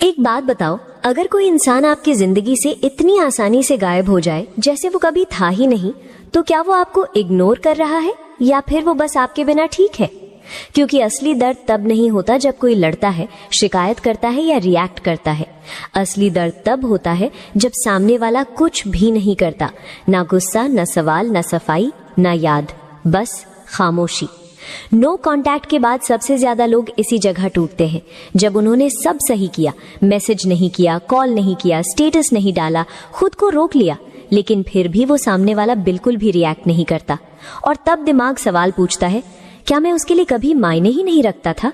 एक बात बताओ, अगर कोई इंसान आपकी जिंदगी से इतनी आसानी से गायब हो जाए जैसे वो कभी था ही नहीं, तो क्या वो आपको इग्नोर कर रहा है या फिर वो बस आपके बिना ठीक है? क्योंकि असली दर्द तब नहीं होता जब कोई लड़ता है, शिकायत करता है या रिएक्ट करता है। असली दर्द तब होता है जब सामने वाला कुछ भी नहीं करता, ना गुस्सा, ना सवाल, ना सफाई, ना याद, बस खामोशी। नो कांटेक्ट के बाद सबसे ज्यादा लोग इसी जगह टूटते हैं जब उन्होंने सब सही किया, मैसेज नहीं किया, कॉल नहीं किया, स्टेटस नहीं डाला, खुद को रोक लिया, लेकिन फिर भी वो सामने वाला बिल्कुल भी रिएक्ट नहीं करता। और तब दिमाग सवाल पूछता है, क्या मैं उसके लिए कभी मायने ही नहीं रखता था?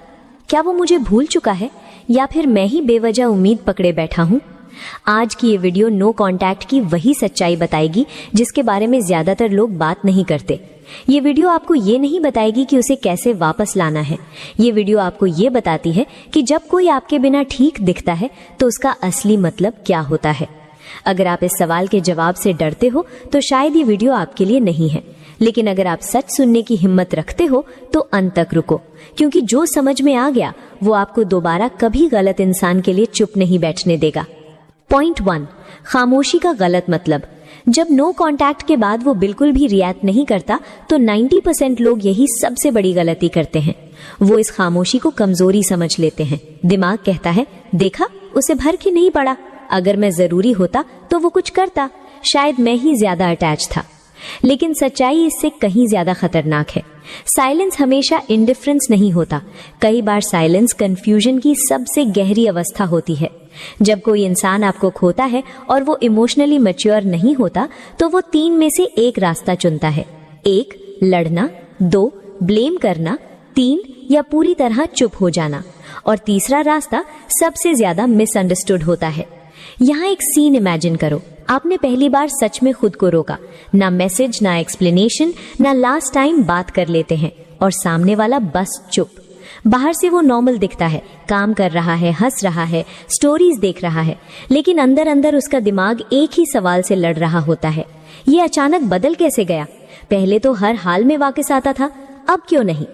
क्या वो मुझे भूल चुका है या फिर मैं ही बेवजह उम्मीद पकड़े बैठा हूँ? आज की ये वीडियो नो कांटेक्ट की वही सच्चाई बताएगी जिसके बारे में ज्यादातर लोग बात नहीं करते। ये वीडियो आपको ये नहीं बताएगी कि उसे कैसे वापस लाना है। ये वीडियो आपको ये बताती है कि जब कोई आपके बिना ठीक दिखता है तो उसका असली मतलब क्या होता है। अगर आप इस सवाल के जवाब से डरते हो तो शायद ये वीडियो आपके लिए नहीं है, लेकिन अगर आप सच सुनने की हिम्मत रखते हो तो अंत तक रुको, क्योंकि जो समझ में आ गया वो आपको दोबारा कभी गलत इंसान के लिए चुप नहीं बैठने देगा। पॉइंट 1, खामोशी का गलत मतलब। जब नो कांटेक्ट के बाद वो बिल्कुल भी रिएक्ट नहीं करता तो 90% लोग यही सबसे बड़ी गलती करते हैं। वो इस खामोशी को कमजोरी समझ लेते हैं। दिमाग कहता है, देखा, उसे भर के नहीं पड़ा, अगर मैं जरूरी होता तो वो कुछ करता, शायद मैं ही ज्यादा अटैच था। लेकिन सच्चाई इससे कहीं ज्यादा खतरनाक है। साइलेंस हमेशा इंडिफरेंस नहीं होता। कई बार साइलेंस कंफ्यूजन की सबसे गहरी अवस्था होती है। जब कोई इंसान आपको खोता है और वो इमोशनली मैच्योर नहीं होता तो वो 3 में से एक रास्ता चुनता है। 1, लड़ना, 2, ब्लेम करना, 3, या पूरी तरह चुप हो जाना। और तीसरा रास्ता सबसे ज्यादा मिसअंडरस्टूड होता है। यहाँ एक सीन इमेजिन करो। आपने पहली बार सच में खुद को रोका, ना मैसेज, ना एक्सप्लेनेशन, ना लास्ट टाइम बात कर लेते हैं, और सामने वाला बस चुप। बाहर से वो नॉर्मल दिखता है, काम कर रहा है, हंस रहा है, स्टोरीज देख रहा है, लेकिन अंदर अंदर उसका दिमाग एक ही सवाल से लड़ रहा होता है, ये अचानक बदल कैसे गया? पहले तो हर हाल में वापस आता था, अब क्यों नहीं?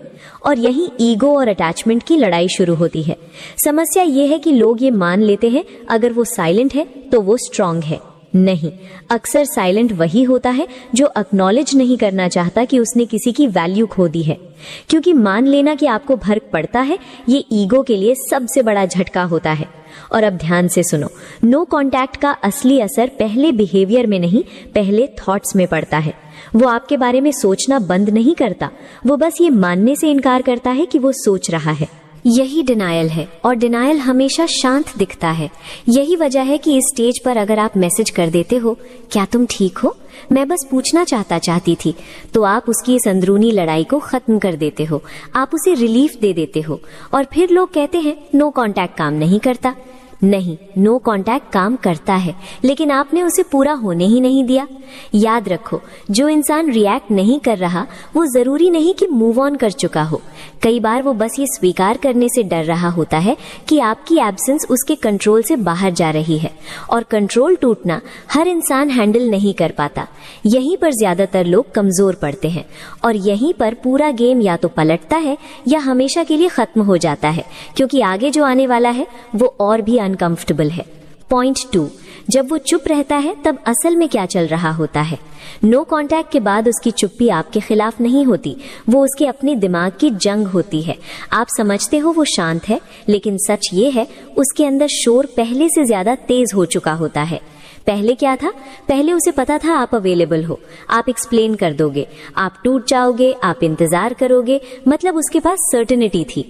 और यही ईगो और अटैचमेंट की लड़ाई शुरू होती है। समस्या ये है कि लोग ये मान लेते हैं अगर वो साइलेंट है तो वो स्ट्रांग है। नहीं, अक्सर साइलेंट वही होता है जो एक्नॉलेज नहीं करना चाहता कि उसने किसी की वैल्यू खो दी है। क्योंकि मान लेना कि आपको फर्क पड़ता है, ये ईगो के लिए सबसे बड़ा झटका होता है। और अब ध्यान से सुनो, नो कांटेक्ट का असली असर पहले बिहेवियर में नहीं, पहले थॉट्स में पड़ता है। वो आपके बारे में सोचना बंद नहीं करता, वो बस ये मानने से इनकार करता है कि वो सोच रहा है। यही डिनायल है, और डिनायल हमेशा शांत दिखता है। यही वजह है कि इस स्टेज पर अगर आप मैसेज कर देते हो, क्या तुम ठीक हो, मैं बस पूछना चाहती थी, तो आप उसकी इस अंदरूनी लड़ाई को खत्म कर देते हो, आप उसे रिलीफ दे देते हो। और फिर लोग कहते हैं नो कांटेक्ट काम नहीं करता। नहीं, नो कांटेक्ट काम करता है, लेकिन आपने उसे पूरा होने ही नहीं दिया। याद रखो, जो इंसान रिएक्ट नहीं कर रहा वो जरूरी नहीं कि मूव ऑन कर चुका हो। कई बार वो बस ये स्वीकार करने से डर रहा होता है कि आपकी एब्सेंस उसके कंट्रोल से बाहर जा रही है, और कंट्रोल टूटना हर इंसान हैंडल नहीं कर पाता। यहीं पर ज्यादातर लोग कमजोर पड़ते हैं, और यहीं पर पूरा गेम या तो पलटता है या हमेशा के लिए खत्म हो जाता है, क्योंकि आगे जो आने वाला है वो और भी अनकंफर्टेबल है। पॉइंट 2, जब वो चुप रहता है तब असल में क्या चल रहा होता है? नो कांटेक्ट के बाद उसकी चुप्पी आपके खिलाफ नहीं होती, वो उसके अपने दिमाग की जंग होती है। आप समझते हो वो शांत है, लेकिन सच ये है उसके अंदर शोर पहले से ज्यादा तेज हो चुका होता है। पहले क्या था? पहले उसे पता था आप अवेलेबल हो, आप एक्सप्लेन कर दोगे, आप टूट जाओगे, आप इंतजार करोगे, मतलब उसके पास सर्टेनिटी थी।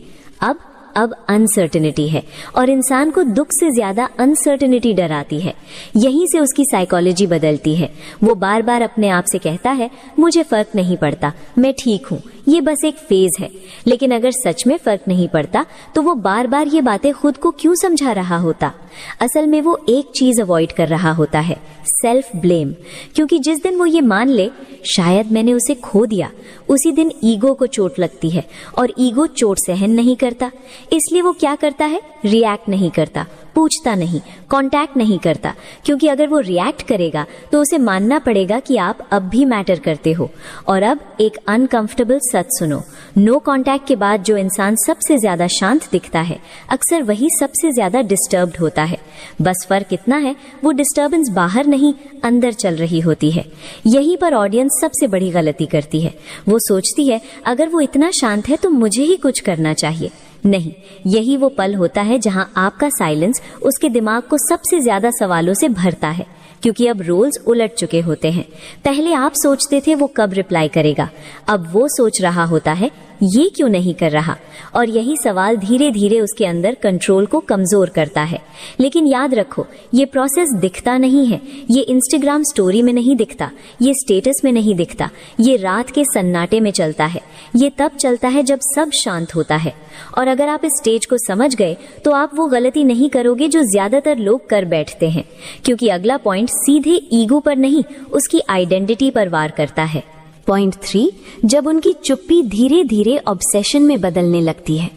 अब अनसर्टेनिटी है, और इंसान को दुख से ज्यादा अनसर्टेनिटी डराती है। यहीं से उसकी साइकोलॉजी बदलती है। वो बार बार अपने आप से कहता है, मुझे फर्क नहीं पड़ता, मैं ठीक हूँ, ये बस एक फेज है। लेकिन अगर सच में फर्क नहीं पड़ता तो वो बार बार ये बातें खुद को क्यों समझा रहा होता? असल में वो एक चीज अवॉइड कर रहा होता है, सेल्फ ब्लेम। क्योंकि जिस दिन वो ये मान ले शायद मैंने उसे खो दिया, उसी दिन ईगो को चोट लगती है, और ईगो चोट सहन नहीं करता, इसलिए वो क्या करता है, रिएक्ट नहीं करता, पूछता नहीं, कांटेक्ट नहीं करता, क्योंकि अगर वो रिएक्ट करेगा तो उसे मानना पड़ेगा कि आप अब भी मैटर करते हो। और अब एक अनकंफर्टेबल सच सुनो, नो कांटेक्ट के बाद जो इंसान सबसे ज्यादा शांत दिखता है अक्सर वही सबसे ज्यादा डिस्टर्ब्ड होता है। बस फर्क इतना है, वो डिस्टर्बेंस बाहर नहीं अंदर चल रही होती है। यहीं पर ऑडियंस सबसे बड़ी गलती करती है। वो सोचती है अगर वो इतना शांत है तो मुझे ही कुछ करना चाहिए। नहीं, यही वो पल होता है जहां आपका साइलेंस उसके दिमाग को सबसे ज्यादा सवालों से भरता है, क्योंकि अब रोल्स उलट चुके होते हैं। पहले आप सोचते थे वो कब रिप्लाई करेगा, अब वो सोच रहा होता है ये क्यों नहीं कर रहा। और यही सवाल धीरे धीरे उसके अंदर कंट्रोल को कमजोर करता है। लेकिन याद रखो, ये प्रोसेस दिखता नहीं है, ये इंस्टाग्राम स्टोरी में नहीं दिखता, ये स्टेटस में नहीं दिखता, ये रात के सन्नाटे में चलता है। ये तब चलता है जब सब शांत होता है। और अगर आप इस स्टेज को समझ गए तो आप वो गलती नहीं करोगे जो ज्यादातर लोग कर बैठते हैं, क्योंकि अगला पॉइंट सीधे ईगो पर नहीं, उसकी आइडेंटिटी पर वार करता है। पॉइंट 3, जब उनकी चुप्पी धीरे धीरे ऑब्सेशन में बदलने लगती है।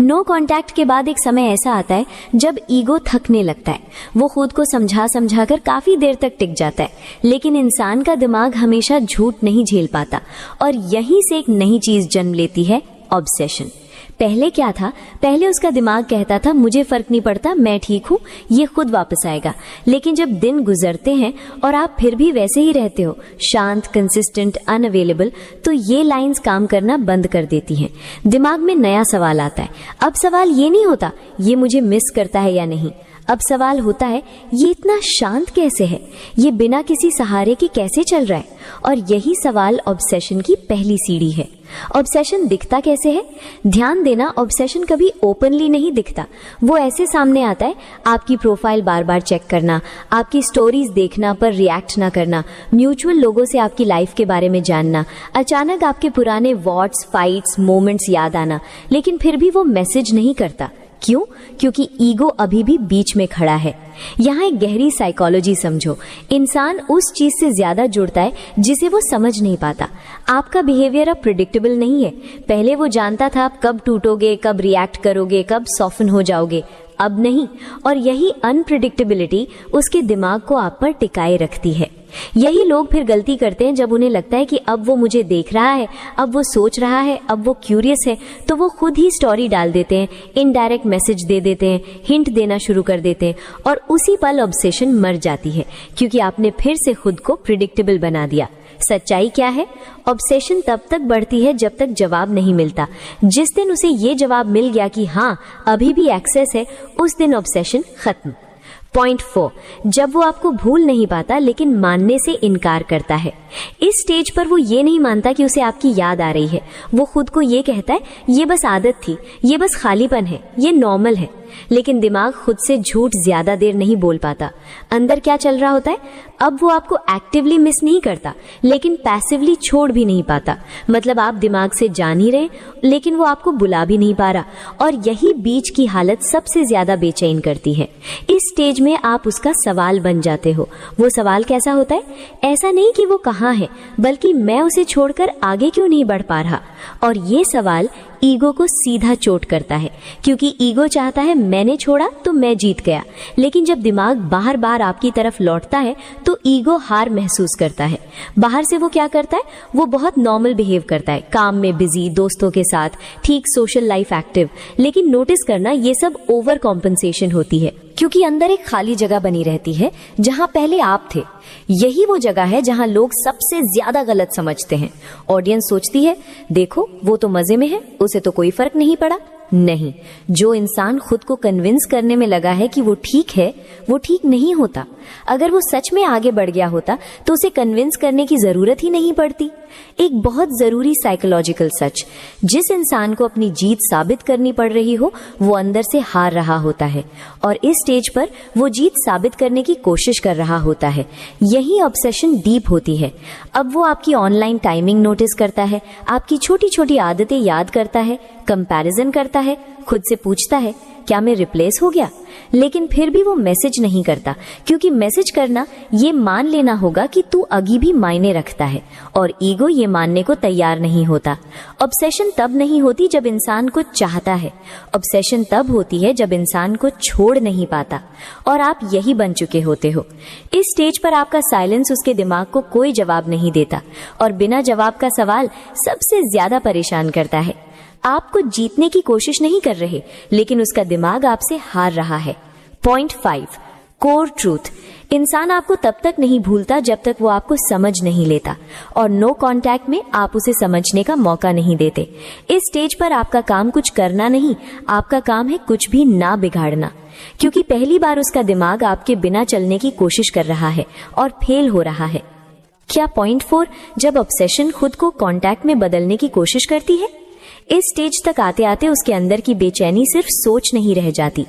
नो कांटेक्ट के बाद एक समय ऐसा आता है जब ईगो थकने लगता है। वो खुद को समझा समझा कर काफी देर तक टिक जाता है, लेकिन इंसान का दिमाग हमेशा झूठ नहीं झेल पाता और यहीं से एक नई चीज जन्म लेती है, ऑब्सेशन। पहले क्या था, पहले उसका दिमाग कहता था मुझे फर्क नहीं पड़ता, मैं ठीक हूँ, ये खुद वापस आएगा। लेकिन जब दिन गुजरते हैं और आप फिर भी वैसे ही रहते हो, शांत, कंसिस्टेंट, अनअवेलेबल, तो ये लाइंस काम करना बंद कर देती हैं। दिमाग में नया सवाल आता है। अब सवाल ये नहीं होता ये मुझे मिस करता है या नहीं, अब सवाल होता है ये इतना शांत कैसे है, ये बिना किसी सहारे के कैसे चल रहा है। और यही सवाल ऑब्सेशन की पहली सीढ़ी है। ऑब्सेशन दिखता कैसे है? ध्यान देना, ऑब्सेशन कभी ओपनली नहीं दिखता। वो ऐसे सामने आता है, आपकी प्रोफाइल बार बार चेक करना, आपकी स्टोरीज देखना पर रिएक्ट ना करना, म्यूचुअल लोगों से आपकी लाइफ के बारे में जानना, अचानक आपके पुराने वॉट्स, फाइट्स, मोमेंट्स याद आना, लेकिन फिर भी वो मैसेज नहीं करता। क्यों? क्योंकि ईगो अभी भी बीच में खड़ा है। यहाँ एक गहरी साइकोलॉजी समझो। इंसान उस चीज से ज्यादा जुड़ता है जिसे वो समझ नहीं पाता। आपका बिहेवियर अब प्रिडिक्टेबल नहीं है। पहले वो जानता था आप कब टूटोगे, कब रिएक्ट करोगे, कब सॉफ्टन हो जाओगे, अब नहीं। और यही अनप्रिडिक्टेबिलिटी उसके दिमाग को आप पर टिकाए रखती है। यही लोग फिर गलती करते हैं जब उन्हें लगता है कि अब वो मुझे देख रहा है, अब वो सोच रहा है, अब वो क्यूरियस है, तो वो खुद ही स्टोरी डाल देते हैं, इनडायरेक्ट मैसेज दे देते हैं, हिंट देना शुरू कर देते हैं, और उसी पल ऑब्सेशन मर जाती है, क्योंकि आपने फिर से खुद को प्रिडिक्टेबल बना दिया। सच्चाई क्या है? ऑब्सेशन तब तक बढ़ती है जब तक जवाब नहीं मिलता। जिस दिन उसे ये जवाब मिल गया कि हाँ अभी भी एक्सेस है, उस दिन ऑब्सेशन खत्म। पॉइंट 4, जब वो आपको भूल नहीं पाता लेकिन मानने से इनकार करता है। इस स्टेज पर वो ये नहीं मानता कि उसे आपकी याद आ रही है। वो खुद को ये कहता है ये बस आदत थी, ये बस खालीपन है, ये नॉर्मल है। लेकिन दिमाग खुद से झूठ ज्यादा देर नहीं बोल पाता। अंदर क्या चल रहा होता है? अब वो आपको एक्टिवली मिस नहीं करता, लेकिन पैसिवली छोड़ भी नहीं पाता। मतलब आप दिमाग से जान ही रहे, लेकिन वो आपको बुला भी नहीं पा रहा। और यही बीच की हालत सबसे ज्यादा बेचैन करती है। इस स्टेज में आप उसका सवाल बन जाते हो। वो सवाल कैसा होता है? ऐसा नहीं कि वो कहाँ है, बल्कि मैं उसे छोड़कर आगे क्यों नहीं बढ़ पा रहा। और ये सवाल ईगो को सीधा चोट करता है, क्योंकि ईगो चाहता है मैंने छोड़ा तो मैं जीत गया। लेकिन जब दिमाग बार बार आपकी तरफ लौटता है तो ईगो हार महसूस करता है। बाहर से वो क्या करता है? वो बहुत नॉर्मल बिहेव करता है, काम में बिजी, दोस्तों के साथ ठीक, सोशल लाइफ एक्टिव। लेकिन नोटिस करना, ये सब ओवर कॉम्पनसेशन होती है, क्योंकि अंदर एक खाली जगह बनी रहती है जहां पहले आप थे। यही वो जगह है जहां लोग सबसे ज्यादा गलत समझते हैं। ऑडियंस सोचती है देखो वो तो मजे में है, उसे तो कोई फर्क नहीं पड़ा। नहीं, जो इंसान खुद को कन्विंस करने में लगा है कि वो ठीक है, वो ठीक नहीं होता। अगर वो सच में आगे बढ़ गया होता तो उसे कन्विंस करने की जरूरत ही नहीं पड़ती। एक बहुत जरूरी साइकोलॉजिकल सच, जिस इंसान को अपनी जीत साबित करनी पड़ रही हो वो अंदर से हार रहा होता है, और इस स्टेज पर वो जीत साबित करने की कोशिश कर रहा होता है। यही ऑब्सेशन डीप होती है। अब वो आपकी ऑनलाइन टाइमिंग नोटिस करता है, आपकी छोटी छोटी आदतें याद करता है, कंपैरिजन करता है, खुद से पूछता है क्या मैं रिप्लेस हो गया? लेकिन फिर भी वो मैसेज नहीं करता, क्योंकि मैसेज करना ये मान लेना होगा कि तू अभी भी मायने रखता है, और ईगो ये मानने को तैयार नहीं होता। ऑब्सेशन तब नहीं होती जब इंसान को चाहता है, ऑब्सेशन तब होती है जब इंसान को छोड़ नहीं पाता, और आप यही बन चुके होते हो। इस स्टेज पर आपका साइलेंस उसके दिमाग को कोई जवाब नहीं देता, और बिना जवाब का सवाल सबसे ज्यादा परेशान करता है। आपको जीतने की कोशिश नहीं कर रहे, लेकिन उसका दिमाग आपसे हार रहा है। Point 5, core truth. इंसान आपको तब तक नहीं भूलता जब तक वो आपको समझ नहीं लेता, और नो कांटेक्ट में आप उसे समझने का मौका नहीं देते। इस स्टेज पर आपका काम कुछ करना नहीं, आपका काम है कुछ भी ना बिगाड़ना, क्योंकि पहली बार उसका दिमाग आपके बिना चलने की कोशिश कर रहा है और फेल हो रहा है। क्या पॉइंट 4, जब ऑब्सेशन खुद को कांटेक्ट में बदलने की कोशिश करती है? इस स्टेज तक आते आते उसके अंदर की बेचैनी सिर्फ सोच नहीं रह जाती,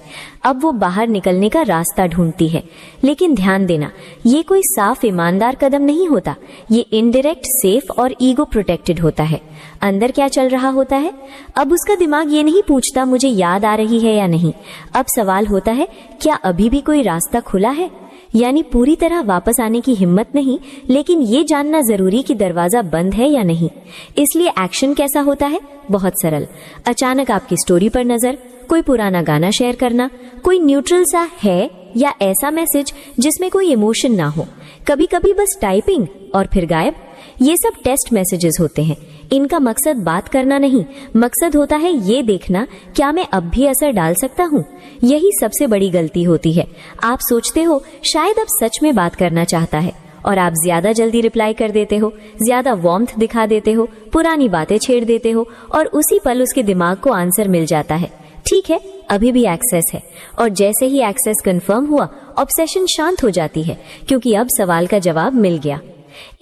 अब वो बाहर निकलने का रास्ता ढूंढती है। लेकिन ध्यान देना, ये कोई साफ ईमानदार कदम नहीं होता, ये इनडायरेक्ट, सेफ और ईगो प्रोटेक्टेड होता है। अंदर क्या चल रहा होता है? अब उसका दिमाग ये नहीं पूछता मुझे याद आ रही है या नहीं, अब सवाल होता है क्या अभी भी कोई रास्ता खुला है? यानी पूरी तरह वापस आने की हिम्मत नहीं, लेकिन ये जानना जरूरी कि दरवाजा बंद है या नहीं। इसलिए एक्शन कैसा होता है? बहुत सरल। अचानक आपकी स्टोरी पर नजर, कोई पुराना गाना शेयर करना, कोई न्यूट्रल सा है या ऐसा मैसेज जिसमें कोई इमोशन ना हो, कभी कभी बस टाइपिंग और फिर गायब। ये सब टेस्ट मैसेजेस होते हैं। इनका मकसद बात करना नहीं, मकसद होता है ये देखना क्या मैं अब भी असर डाल सकता हूँ। यही सबसे बड़ी गलती होती है। आप सोचते हो शायद अब सच में बात करना चाहता है, और आप ज्यादा जल्दी रिप्लाई कर देते हो, ज्यादा वार्मथ दिखा देते हो, पुरानी बातें छेड़ देते हो, और उसी पल उसके दिमाग को आंसर मिल जाता है, ठीक है अभी भी एक्सेस है। और जैसे ही एक्सेस कंफर्म हुआ, ऑब्सेशन शांत हो जाती है, क्योंकि अब सवाल का जवाब मिल गया।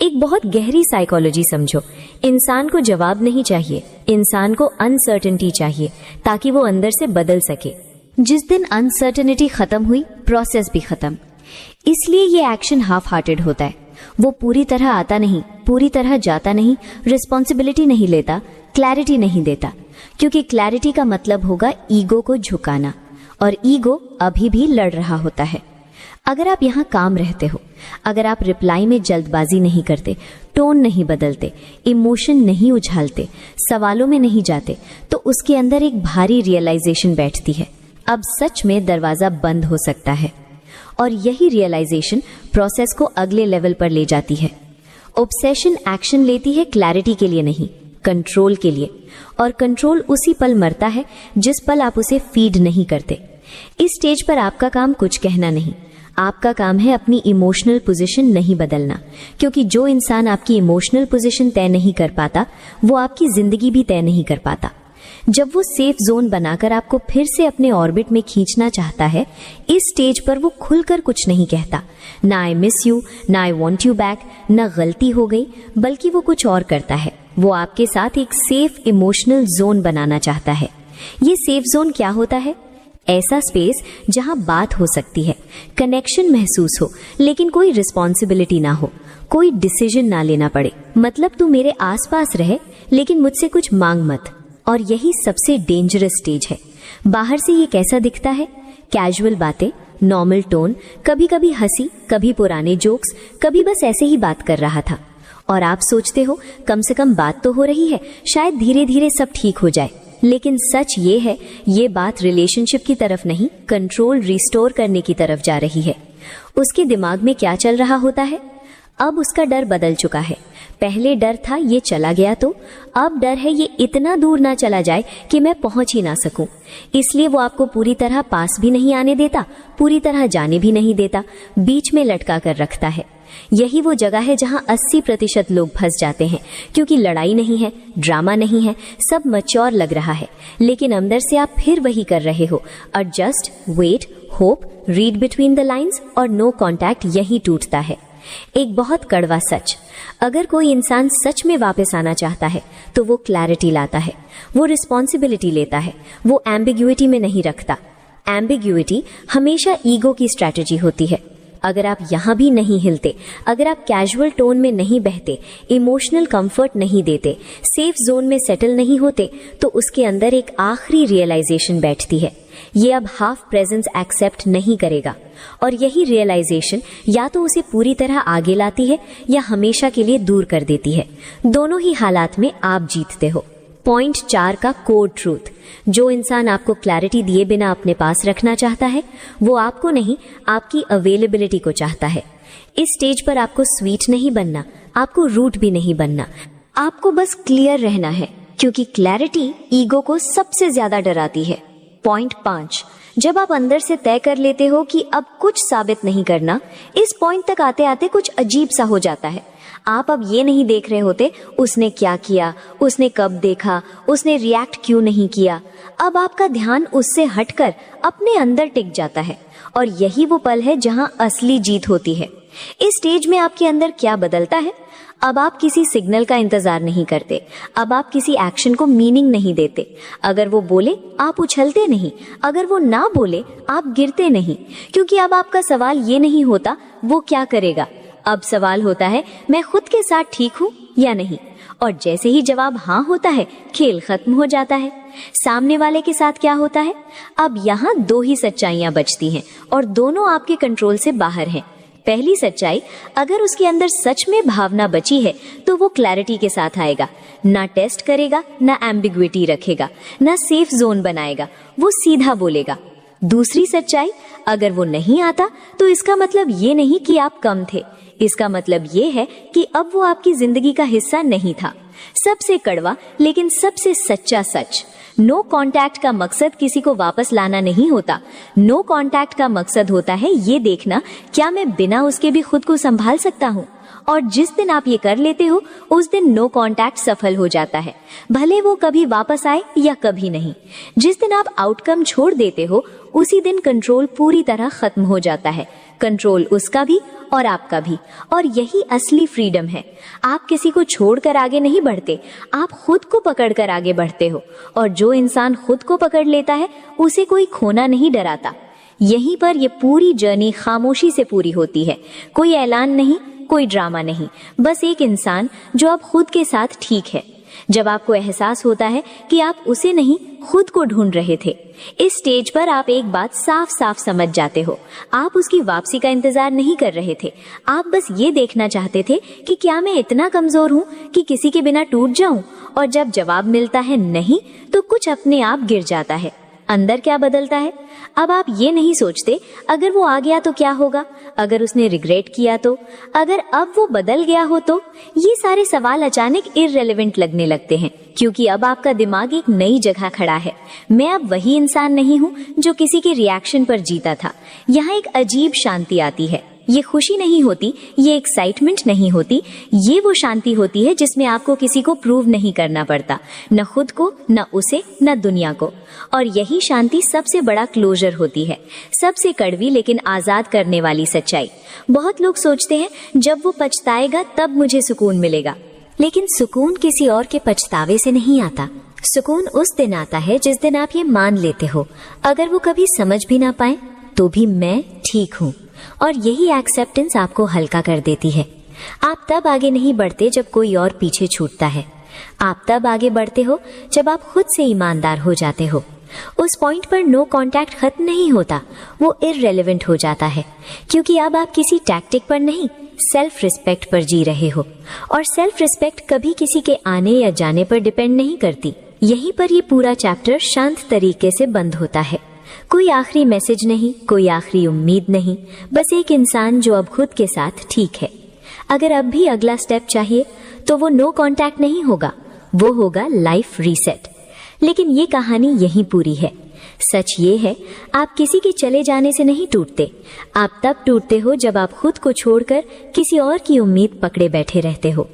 एक बहुत गहरी साइकोलॉजी समझो। इंसान को जवाब नहीं चाहिए, इंसान को अनसर्टेनिटी चाहिए, ताकि वो अंदर से बदल सके। जिस दिन अनसर्टेनिटी खत्म हुई, प्रोसेस भी खत्म। इसलिए ये एक्शन हाफ हार्टेड होता है। वो पूरी तरह आता नहीं, पूरी तरह जाता नहीं, रिस्पॉन्सिबिलिटी नहीं लेता, क्लैरिटी नहीं देता, क्योंकि क्लैरिटी का मतलब होगा ईगो को झुकाना, और ईगो अभी भी लड़ रहा होता है। अगर आप यहाँ काम रहते हो, अगर आप रिप्लाई में जल्दबाजी नहीं करते, टोन नहीं बदलते, इमोशन नहीं उछालते, सवालों में नहीं जाते, तो उसके अंदर एक भारी रियलाइजेशन बैठती है, अब सच में दरवाजा बंद हो सकता है। और यही रियलाइजेशन प्रोसेस को अगले लेवल पर ले जाती है। ऑब्सेशन एक्शन लेती है क्लैरिटी के लिए नहीं, कंट्रोल के लिए, और कंट्रोल उसी पल मरता है जिस पल आप उसे फीड नहीं करते। इस स्टेज पर आपका काम कुछ कहना नहीं, आपका काम है अपनी इमोशनल पोजीशन नहीं बदलना, क्योंकि जो इंसान आपकी इमोशनल पोजीशन तय नहीं कर पाता, वो आपकी जिंदगी भी तय नहीं कर पाता। जब वो सेफ जोन बनाकर आपको फिर से अपने ऑर्बिट में खींचना चाहता है, इस स्टेज पर वो खुलकर कुछ नहीं कहता, ना आई मिस यू, ना आई वॉन्ट यू बैक, ना गलती हो गई, बल्कि वो कुछ और करता है। वो आपके साथ एक सेफ इमोशनल जोन बनाना चाहता है। ये सेफ जोन क्या होता है? ऐसा स्पेस जहां बात हो सकती है, कनेक्शन महसूस हो, लेकिन कोई रिस्पॉन्सिबिलिटी ना हो, कोई डिसीजन ना लेना पड़े। मतलब तू मेरे आसपास रहे, लेकिन मुझसे कुछ मांग मत। और यही सबसे डेंजरस स्टेज है। बाहर से ये कैसा दिखता है? कैजुअल बातें, नॉर्मल टोन, कभी कभी हंसी, कभी पुराने जोक्स, कभी बस ऐसे ही बात कर रहा था। और आप सोचते हो कम से कम बात तो हो रही है, शायद धीरे धीरे सब ठीक हो जाए। लेकिन सच ये है, ये बात रिलेशनशिप की तरफ नहीं, कंट्रोल रिस्टोर करने की तरफ जा रही है। उसके दिमाग में क्या चल रहा होता है? अब उसका डर बदल चुका है। पहले डर था ये चला गया तो, अब डर है ये इतना दूर ना चला जाए कि मैं पहुंच ही ना सकूं। इसलिए वो आपको पूरी तरह पास भी नहीं आने देता, पूरी तरह जाने भी नहीं देता, बीच में लटका कर रखता है। यही वो जगह है जहां 80% लोग फंस जाते हैं, क्योंकि लड़ाई नहीं है, ड्रामा नहीं है, सब मैच्योर लग रहा है, लेकिन अंदर से आप फिर वही कर रहे हो, adjust, wait, hope, read between the lines, और नो कॉन्टैक्ट यही टूटता है। एक बहुत कड़वा सच, अगर कोई इंसान सच में वापस आना चाहता है तो वो क्लैरिटी लाता है, वो रिस्पॉन्सिबिलिटी लेता है, वो एम्बिग्युइटी में नहीं रखता। एम्बिग्युइटी हमेशा ईगो की स्ट्रैटेजी होती है। अगर आप यहां भी नहीं हिलते, अगर आप कैजुअल टोन में नहीं बहते, इमोशनल कंफर्ट नहीं देते, सेफ जोन में सेटल नहीं होते, तो उसके अंदर एक आखिरी रियलाइजेशन बैठती है ये अब हाफ प्रेजेंस एक्सेप्ट नहीं करेगा और यही रियलाइजेशन या तो उसे पूरी तरह आगे लाती है या हमेशा के लिए दूर कर देती है। दोनों ही हालात में आप जीतते हो। पॉइंट 4 का कोर ट्रूथ। जो इंसान आपको क्लैरिटी दिए बिना अपने पास रखना चाहता है वो आपको नहीं, आपकी अवेलेबिलिटी को चाहता है। इस स्टेज पर आपको स्वीट नहीं बनना, आपको रूट भी नहीं बनना, आपको बस क्लियर रहना है, क्योंकि क्लैरिटी ईगो को सबसे ज्यादा डराती है। पॉइंट 5, जब आप अंदर से तय कर लेते हो कि अब कुछ साबित नहीं करना, इस पॉइंट तक आते आते कुछ अजीब सा हो जाता है। आप अब ये नहीं देख रहे होते उसने क्या किया, उसने कब देखा, उसने रिएक्ट क्यों नहीं किया। अब आपका ध्यान उससे हटकर अपने अंदर टिक जाता है और यही वो पल है जहां असली जीत होती है। इस स्टेज में आपके अंदर क्या बदलता है? अब आप किसी सिग्नल का इंतजार नहीं करते, अब आप किसी एक्शन को मीनिंग नहीं देते। अगर वो बोले आप उछलते नहीं, अगर वो ना बोले आप गिरते नहीं, क्योंकि अब आपका सवाल ये नहीं होता वो क्या करेगा, अब सवाल होता है मैं खुद के साथ ठीक हूँ या नहीं। और जैसे ही जवाब हाँ होता है खेल खत्म हो जाता है। सामने वाले के साथ क्या होता है? अब यहाँ 2 ही सच्चाइयां बचती हैं और दोनों आपके कंट्रोल से बाहर हैं। पहली सच्चाई, अगर उसके अंदर सच में भावना बची है तो वो क्लैरिटी के साथ आएगा, ना टेस्ट करेगा, ना एम्बिग्विटी रखेगा, ना सेफ जोन बनाएगा, वो सीधा बोलेगा। दूसरी सच्चाई, अगर वो नहीं आता तो इसका मतलब ये नहीं कि आप कम थे, इसका मतलब ये है कि अब वो आपकी जिंदगी का हिस्सा नहीं था। सबसे कड़वा लेकिन सबसे सच्चा सच, नो कांटेक्ट का मकसद किसी को वापस लाना नहीं होता। नो कांटेक्ट का मकसद होता है ये देखना क्या मैं बिना उसके भी खुद को संभाल सकता हूँ। और जिस दिन आप ये कर लेते हो उस दिन नो कांटेक्ट सफल हो जाता है, भले वो कभी वापस आए या कभी नहीं। जिस दिन आप आउटकम छोड़ देते हो उसी दिन कंट्रोल पूरी तरह खत्म हो जाता है, कंट्रोल उसका भी और आपका भी। और यही असली फ्रीडम है। आप किसी को छोड़कर आगे नहीं बढ़ते, आप खुद को पकड़कर आगे बढ़ते हो। और जो इंसान खुद को पकड़ लेता है उसे कोई खोना नहीं डराता। यहीं पर ये पूरी जर्नी खामोशी से पूरी होती है। कोई ऐलान नहीं, कोई ड्रामा नहीं, बस एक इंसान जो अब खुद के साथ ठीक है। जब आपको एहसास होता है कि आप उसे नहीं खुद को ढूंढ रहे थे, इस स्टेज पर आप एक बात साफ साफ समझ जाते हो। आप उसकी वापसी का इंतजार नहीं कर रहे थे, आप बस ये देखना चाहते थे कि क्या मैं इतना कमजोर हूँ कि किसी के बिना टूट जाऊं। और जब जवाब मिलता है नहीं, तो कुछ अपने आप गिर जाता है। अंदर क्या बदलता है? अब आप ये नहीं सोचते अगर वो आ गया तो क्या होगा, अगर उसने रिग्रेट किया तो, अगर अब वो बदल गया हो तो। ये सारे सवाल अचानक इररिलेवेंट लगने लगते हैं, क्योंकि अब आपका दिमाग एक नई जगह खड़ा है। मैं अब वही इंसान नहीं हूँ जो किसी के रिएक्शन पर जीता था। यहाँ एक अजीब शांति आती है। ये खुशी नहीं होती, ये एक्साइटमेंट नहीं होती, ये वो शांति होती है जिसमें आपको किसी को प्रूव नहीं करना पड़ता, न खुद को, न उसे, न दुनिया को। और यही शांति सबसे बड़ा क्लोजर होती है, सबसे कड़वी लेकिन आजाद करने वाली सच्चाई। बहुत लोग सोचते हैं जब वो पछताएगा तब मुझे सुकून मिलेगा, लेकिन सुकून किसी और के पछतावे से नहीं आता। सुकून उस दिन आता है जिस दिन आप ये मान लेते हो, अगर वो कभी समझ भी ना पाए तो भी मैं ठीक हूँ। और यही एक्सेप्टेंस आपको हल्का कर देती है। आप तब आगे नहीं बढ़ते जब कोई और पीछे छूटता है, आप तब आगे बढ़ते हो जब आप खुद से ईमानदार हो जाते हो। उस पॉइंट पर नो कांटेक्ट खत्म नहीं होता, वो इररिलेवेंट हो जाता है, क्योंकि अब आप किसी टैक्टिक पर नहीं, सेल्फ रिस्पेक्ट पर जी रहे हो। और सेल्फ रिस्पेक्ट कभी किसी के आने या जाने पर डिपेंड नहीं करती। यहीं पर ये पूरा चैप्टर शांत तरीके से बंद होता है। कोई आखिरी मैसेज नहीं, कोई आखिरी उम्मीद नहीं, बस एक इंसान जो अब खुद के साथ ठीक है। अगर अब भी अगला स्टेप चाहिए तो वो नो कांटेक्ट नहीं होगा, वो होगा लाइफ रीसेट। लेकिन ये कहानी यहीं पूरी है। सच ये है, आप किसी के चले जाने से नहीं टूटते, आप तब टूटते हो जब आप खुद को छोड़कर किसी और की उम्मीद पकड़े बैठे रहते हो।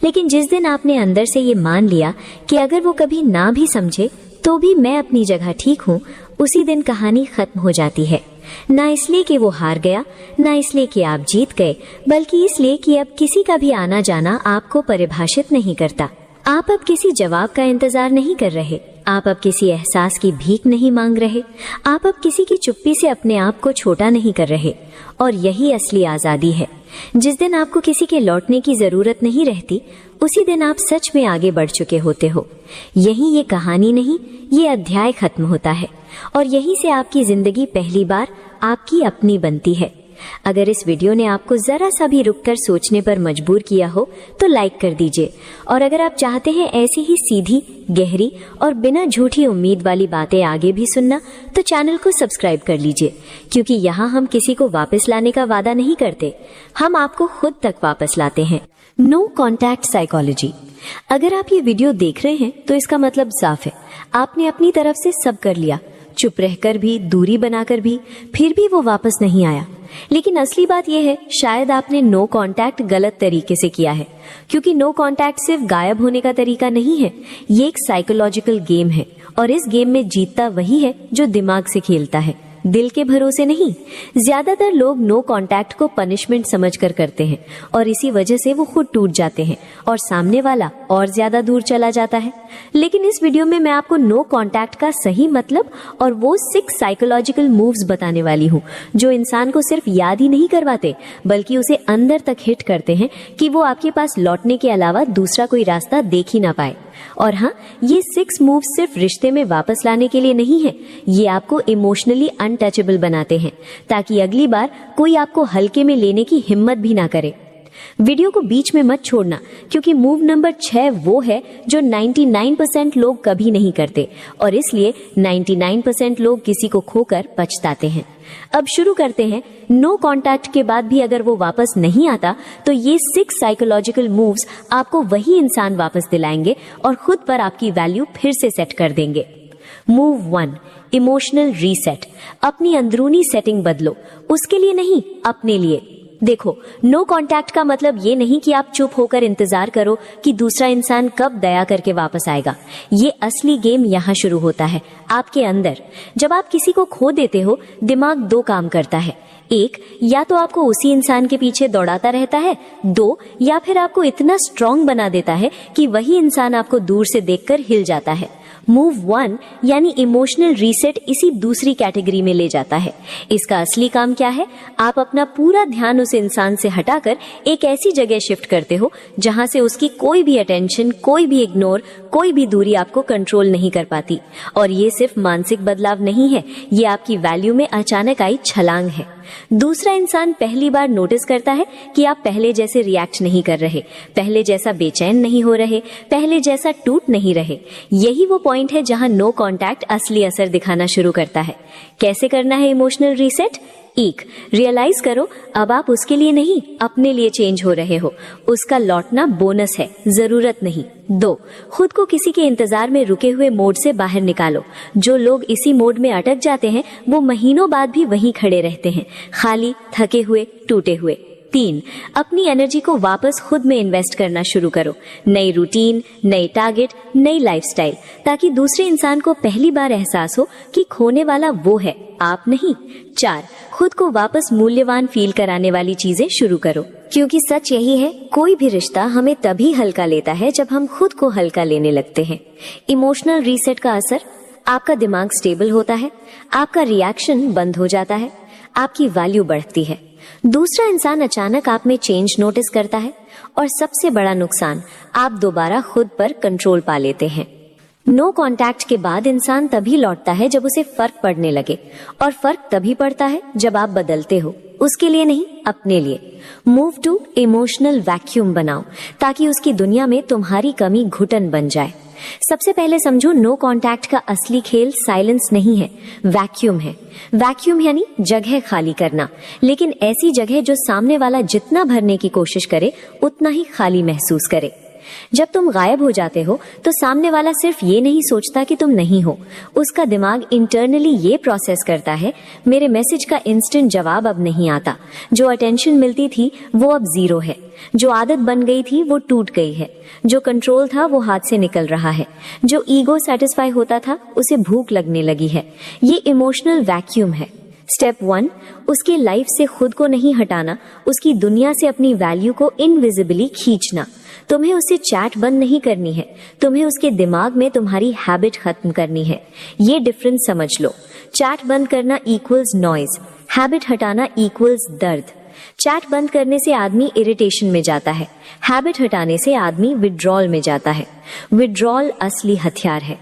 लेकिन जिस दिन आपने अंदर से ये मान लिया कि अगर वो कभी ना भी समझे तो भी मैं अपनी जगह ठीक हूँ, उसी दिन कहानी खत्म हो जाती है। ना इसलिए कि वो हार गया, ना इसलिए कि आप जीत गए, बल्कि इसलिए कि अब किसी का भी आना जाना आपको परिभाषित नहीं करता। आप अब किसी जवाब का इंतजार नहीं कर रहे, आप अब किसी एहसास की भीख नहीं मांग रहे, आप अब किसी की चुप्पी से अपने आप को छोटा नहीं कर रहे। और यही असली आजादी है। जिस दिन आपको किसी के लौटने की जरूरत नहीं रहती, उसी दिन आप सच में आगे बढ़ चुके होते हो। यही ये कहानी नहीं, ये अध्याय खत्म होता है और यहीं से आपकी जिंदगी पहली बार आपकी अपनी बनती है। अगर इस वीडियो ने आपको जरा सा भी रुककर सोचने पर मजबूर किया हो तो लाइक कर दीजिए, और अगर आप चाहते हैं ऐसी ही सीधी, गहरी और बिना झूठी उम्मीद वाली बातें आगे भी सुनना, तो चैनल को सब्सक्राइब कर लीजिए, क्योंकि यहाँ हम किसी को वापस लाने का वादा नहीं करते, हम आपको खुद तक वापस लाते हैं। No contact psychology. अगर आप ये वीडियो देख रहे हैं तो इसका मतलब साफ है, आपने अपनी तरफ से सब कर लिया, चुप रहकर भी, दूरी बनाकर भी, फिर भी वो वापस नहीं आया। लेकिन असली बात यह है, शायद आपने नो कांटेक्ट गलत तरीके से किया है, क्योंकि नो कांटेक्ट सिर्फ गायब होने का तरीका नहीं है, ये एक साइकोलॉजिकल गेम है, और इस गेम में जीतता वही है जो दिमाग से खेलता है, दिल के भरोसे नहीं। ज्यादातर लोग नो कांटेक्ट को पनिशमेंट समझकर करते हैं, और इसी वजह से वो खुद टूट जाते हैं और सामने वाला और ज्यादा दूर चला जाता है। लेकिन इस वीडियो में मैं आपको नो कांटेक्ट का सही मतलब और वो 6 साइकोलॉजिकल मूव्स बताने वाली हूँ, जो इंसान को सिर्फ याद ही नहीं करवाते, बल्कि उसे अंदर तक हिट करते हैं कि वो आपके पास लौटने के अलावा दूसरा कोई रास्ता देख ही ना पाए। और हाँ, ये 6 मूव सिर्फ रिश्ते में वापस लाने के लिए नहीं है, ये आपको इमोशनली अनटचेबल बनाते हैं, ताकि अगली बार कोई आपको हल्के में लेने की हिम्मत भी ना करे। वीडियो को बीच में मत छोड़ना, क्योंकि मूव नंबर 6 वो है जो 99% लोग कभी नहीं करते, और इसलिए 99% लोग किसी को खोकर पछताते हैं। अब शुरू करते हैं। नो कांटेक्ट के बाद भी अगर वो वापस नहीं आता, तो ये 6 साइकोलॉजिकल मूव्स आपको वही इंसान वापस दिलाएंगे और खुद पर आपकी वैल्यू फिर से सेट कर देंगे। Move 1, emotional reset. अपनी अंदरूनी सेटिंग बदलो, उसके लिए नहीं, अपने लिए। देखो, नो कांटेक्ट का मतलब ये नहीं कि आप चुप होकर इंतजार करो कि दूसरा इंसान कब दया करके वापस आएगा। ये असली गेम यहाँ शुरू होता है, आपके अंदर। जब आप किसी को खो देते हो, दिमाग 2 काम करता है। 1, या तो आपको उसी इंसान के पीछे दौड़ाता रहता है। 2, या फिर आपको इतना स्ट्रांग बना देता है कि वही इंसान आपको दूर से देखकर हिल जाता है। मूव 1 यानी इमोशनल रीसेट इसी दूसरी कैटेगरी में ले जाता है। इसका असली काम क्या है? आप अपना पूरा ध्यान उस इंसान से हटाकर एक ऐसी जगह शिफ्ट करते हो जहां से उसकी कोई भी अटेंशन, कोई भी इग्नोर, कोई भी दूरी आपको कंट्रोल नहीं कर पाती। और ये सिर्फ मानसिक बदलाव नहीं है, ये आपकी वैल्यू में अचानक आई छलांग है। दूसरा इंसान पहली बार नोटिस करता है कि आप पहले जैसे रिएक्ट नहीं कर रहे, पहले जैसा बेचैन नहीं हो रहे, पहले जैसा टूट नहीं रहे। यही वो पॉइंट है जहां नो कांटेक्ट असली असर दिखाना शुरू करता है। कैसे करना है इमोशनल रीसेट? 1, रियलाइज करो अब आप उसके लिए नहीं, अपने लिए चेंज हो रहे हो। उसका लौटना बोनस है, जरूरत नहीं। 2, खुद को किसी के इंतजार में रुके हुए मोड से बाहर निकालो। जो लोग इसी मोड में अटक जाते हैं, वो महीनों बाद भी वहीं खड़े रहते हैं, खाली, थके हुए, टूटे हुए। 3, अपनी एनर्जी को वापस खुद में इन्वेस्ट करना शुरू करो। नई रूटीन, नई टारगेट, नई लाइफस्टाइल, ताकि दूसरे इंसान को पहली बार एहसास हो कि खोने वाला वो है, आप नहीं। 4, खुद को वापस मूल्यवान फील कराने वाली चीजें शुरू करो, क्योंकि सच यही है, कोई भी रिश्ता हमें तभी हल्का लेता है जब हम खुद को हल्का लेने लगते हैं। इमोशनल रीसेट का असर, आपका दिमाग स्टेबल होता है, आपका रिएक्शन बंद हो जाता है, आपकी वैल्यू बढ़ती है। दूसरा इंसान अचानक आप में चेंज नोटिस करता है, और सबसे बड़ा नुकसान, आप दोबारा खुद पर कंट्रोल पा लेते हैं। नो कांटेक्ट के बाद इंसान तभी लौटता है जब उसे फर्क पड़ने लगे, और फर्क तभी पड़ता है जब आप बदलते हो, उसके लिए नहीं, अपने लिए। मूव 2, इमोशनल वैक्यूम बनाओ, ताकि उसकी दुनिया में तुम्हारी कमी घुटन बन जाए। सबसे पहले समझो, नो कांटेक्ट का असली खेल साइलेंस नहीं है, वैक्यूम है। वैक्यूम यानी जगह खाली करना, लेकिन ऐसी जगह जो सामने वाला जितना भरने की कोशिश करे उतना ही खाली महसूस करे। जब तुम गायब हो जाते हो तो सामने वाला सिर्फ ये नहीं सोचता कि तुम नहीं हो, उसका दिमाग इंटरनली ये प्रोसेस करता है, मेरे मैसेज का इंस्टेंट जवाब अब नहीं आता, जो अटेंशन मिलती थी वो अब 0 है, जो आदत बन गई थी वो टूट गई है, जो कंट्रोल था वो हाथ से निकल रहा है, जो ईगो सेटिस्फाई होता था उसे भूख लगने लगी है। ये इमोशनल वैक्यूम है। स्टेप 1, उसके लाइफ से खुद को नहीं हटाना, उसकी दुनिया से अपनी वैल्यू को इनविजिबली खींचना। तुम्हें उससे चैट बंद नहीं करनी है, तुम्हें उसके दिमाग में तुम्हारी हैबिट खत्म करनी है। ये डिफरेंस समझ लो। चैट बंद करना इक्वल्स नॉइज, हैबिट हटाना इक्वल्स दर्द। चैट बंद करने से आदमी इरिटेशन में जाता है, हैबिट हटाने से आदमी विड्रॉल में जाता है। विड्रॉल असली हथियार है।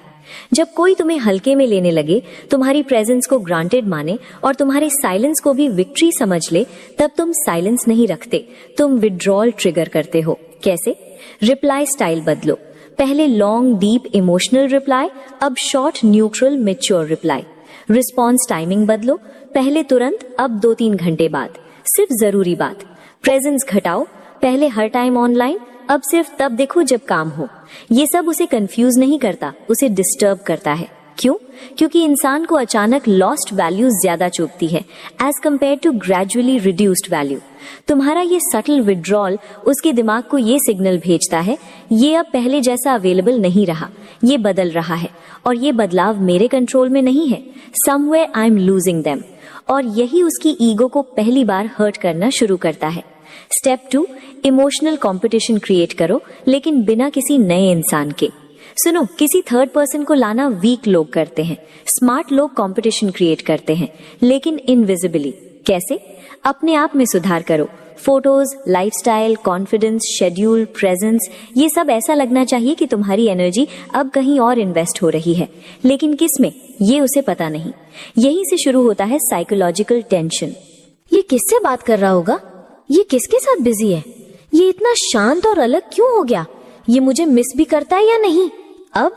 जब कोई तुम्हें हल्के में लेने लगे, तुम्हारी प्रेजेंस को ग्रांटेड माने और तुम्हारे साइलेंस को भी विक्ट्री समझ ले, तब तुम साइलेंस नहीं रखते, तुम विड्रॉल ट्रिगर करते हो। कैसे? रिप्लाई स्टाइल बदलो। पहले लॉन्ग डीप इमोशनल रिप्लाई, अब short neutral mature reply. Response timing बदलो, पहले तुरंत, अब 2-3 घंटे बाद, सिर्फ जरूरी बात। प्रेजेंस घटाओ, पहले हर टाइम ऑनलाइन, अब सिर्फ तब देखो जब काम हो। ये सब उसे कंफ्यूज नहीं करता, उसे डिस्टर्ब करता है। क्यों? क्योंकि इंसान को अचानक लॉस्ट वैल्यू ज्यादा चुभती है as compare to gradually reduced value. तुम्हारा ये सटल विड्रॉल उसके दिमाग को ये सिग्नल भेजता है, ये अब पहले जैसा अवेलेबल नहीं रहा, ये बदल रहा है और ये बदलाव मेरे कंट्रोल में नहीं है। Somewhere I am losing them. और यही उसकी ईगो को पहली बार हर्ट करना शुरू करता है। स्टेप 2, इमोशनल कंपटीशन क्रिएट करो, लेकिन बिना किसी नए इंसान के। सुनो, किसी थर्ड पर्सन को लाना वीक लोग करते हैं, स्मार्ट लोग कंपटीशन क्रिएट करते हैं, लेकिन इनविजिबली। कैसे? अपने आप में सुधार करो। Photos, lifestyle, confidence, schedule, presence, ये सब ऐसा लगना चाहिए कि तुम्हारी एनर्जी अब कहीं और इन्वेस्ट हो रही है, लेकिन किस में, ये उसे पता नहीं। यहीं से शुरू होता है साइकोलॉजिकल टेंशन। ये किससे बात कर रहा होगा? ये किसके साथ बिजी है? ये इतना शांत और अलग क्यों हो गया? ये मुझे मिस भी करता है या नहीं? अब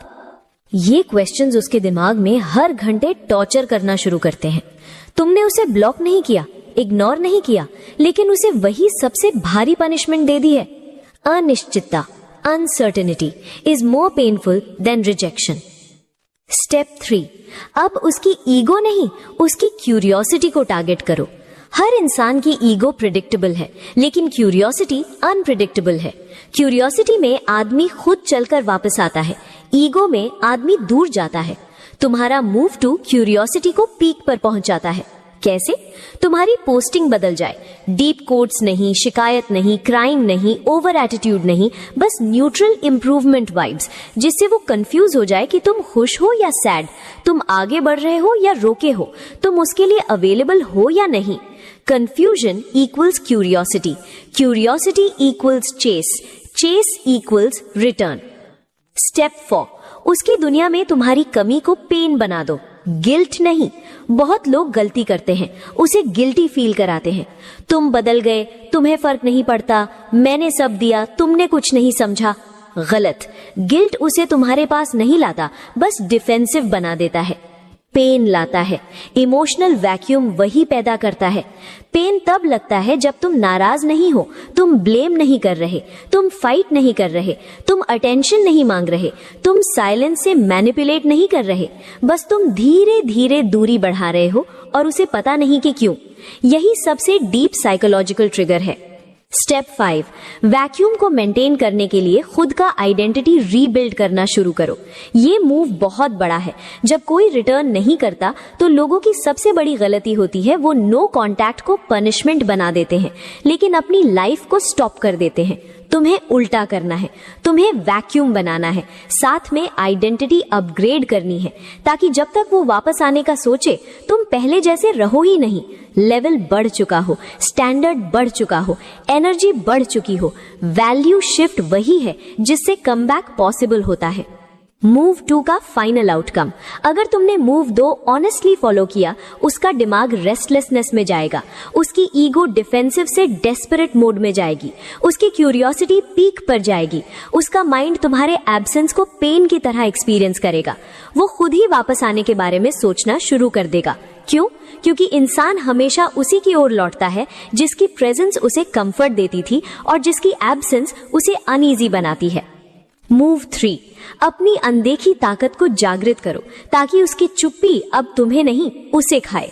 ये क्वेश्चंस उसके दिमाग में हर घंटे टॉर्चर करना शुरू करते हैं। तुमने उसे ब्लॉक नहीं किया, इग्नोर नहीं किया, लेकिन उसे वही सबसे भारी पनिशमेंट दे दी है। अनिश्चितता, uncertainty is more painful than rejection. Step 3, अब उसकी ईगो नहीं, उसकी क्यूरियोसिटी को टारगेट करो। हर इंसान की ईगो प्रिडिक्टेबल है, लेकिन क्यूरियोसिटी अनप्रिडिक्टेबल है। क्यूरियोसिटी में आदमी खुद चलकर वापस आता है, ईगो में आदमी दूर जाता है। तुम्हारा मूव टू क्यूरियोसिटी को पीक पर पहुंचाता है। कैसे? तुम्हारी पोस्टिंग बदल जाए, डीप कोट्स नहीं, शिकायत नहीं, क्राइम नहीं, ओवर एटीट्यूड नहीं, बस न्यूट्रल इंप्रूवमेंट वाइब्स, जिससे वो कंफ्यूज हो जाए कि तुम खुश हो या सैड, तुम आगे बढ़ रहे हो या रोके हो, तुम उसके लिए अवेलेबल हो या नहीं। Confusion equals curiosity, curiosity equals chase, chase equals return. Step 4, उसकी दुनिया में तुम्हारी कमी को पेन बना दो, गिल्ट नहीं। बहुत लोग गलती करते हैं, उसे गिल्टी फील कराते हैं। तुम बदल गए, तुम्हें फर्क नहीं पड़ता, मैंने सब दिया, तुमने कुछ नहीं समझा। गलत। गिल्ट उसे तुम्हारे पास नहीं लाता, बस डिफेंसिव बना देता है। पेन लाता है, इमोशनल वैक्यूम वही पैदा करता है। पेन तब लगता है जब तुम नाराज नहीं हो, तुम ब्लेम नहीं कर रहे, तुम फाइट नहीं कर रहे, तुम अटेंशन नहीं मांग रहे, तुम साइलेंस से मैनिपुलेट नहीं कर रहे, बस तुम धीरे धीरे दूरी बढ़ा रहे हो और उसे पता नहीं कि क्यों। यही सबसे डीप साइकोलॉजिकल ट्रिगर है। स्टेप 5, वैक्यूम को मेंटेन करने के लिए खुद का आइडेंटिटी रीबिल्ड करना शुरू करो। ये मूव बहुत बड़ा है। जब कोई रिटर्न नहीं करता तो लोगों की सबसे बड़ी गलती होती है, वो नो कांटेक्ट को पनिशमेंट बना देते हैं, लेकिन अपनी लाइफ को स्टॉप कर देते हैं। तुम्हें उल्टा करना है, तुम्हें वैक्यूम बनाना है, साथ में आइडेंटिटी अपग्रेड करनी है, ताकि जब तक वो वापस आने का सोचे तुम पहले जैसे रहो ही नहीं। लेवल बढ़ चुका हो, स्टैंडर्ड बढ़ चुका हो, एनर्जी बढ़ चुकी हो। वैल्यू शिफ्ट वही है जिससे कमबैक पॉसिबल होता है। मूव 2 का फाइनल आउटकम, अगर तुमने मूव 2 ऑनेस्टली फॉलो किया, उसका दिमाग रेस्टलेसनेस में जाएगा, उसकी ईगो डिफेंसिव से डेस्परेट मोड में जाएगी, उसकी क्यूरियोसिटी पीक पर जाएगी, उसका माइंड तुम्हारे एब्सेंस को पेन की तरह एक्सपीरियंस करेगा। वो खुद ही वापस आने के बारे में सोचना शुरू कर देगा। क्यों? क्योंकि इंसान हमेशा उसी की ओर लौटता है जिसकी प्रेजेंस उसे कंफर्ट देती थी और जिसकी एब्सेंस उसे अनईजी बनाती है। मूव 3, अपनी अनदेखी ताकत को जागृत करो ताकि उसकी चुप्पी अब तुम्हें नहीं उसे खाए।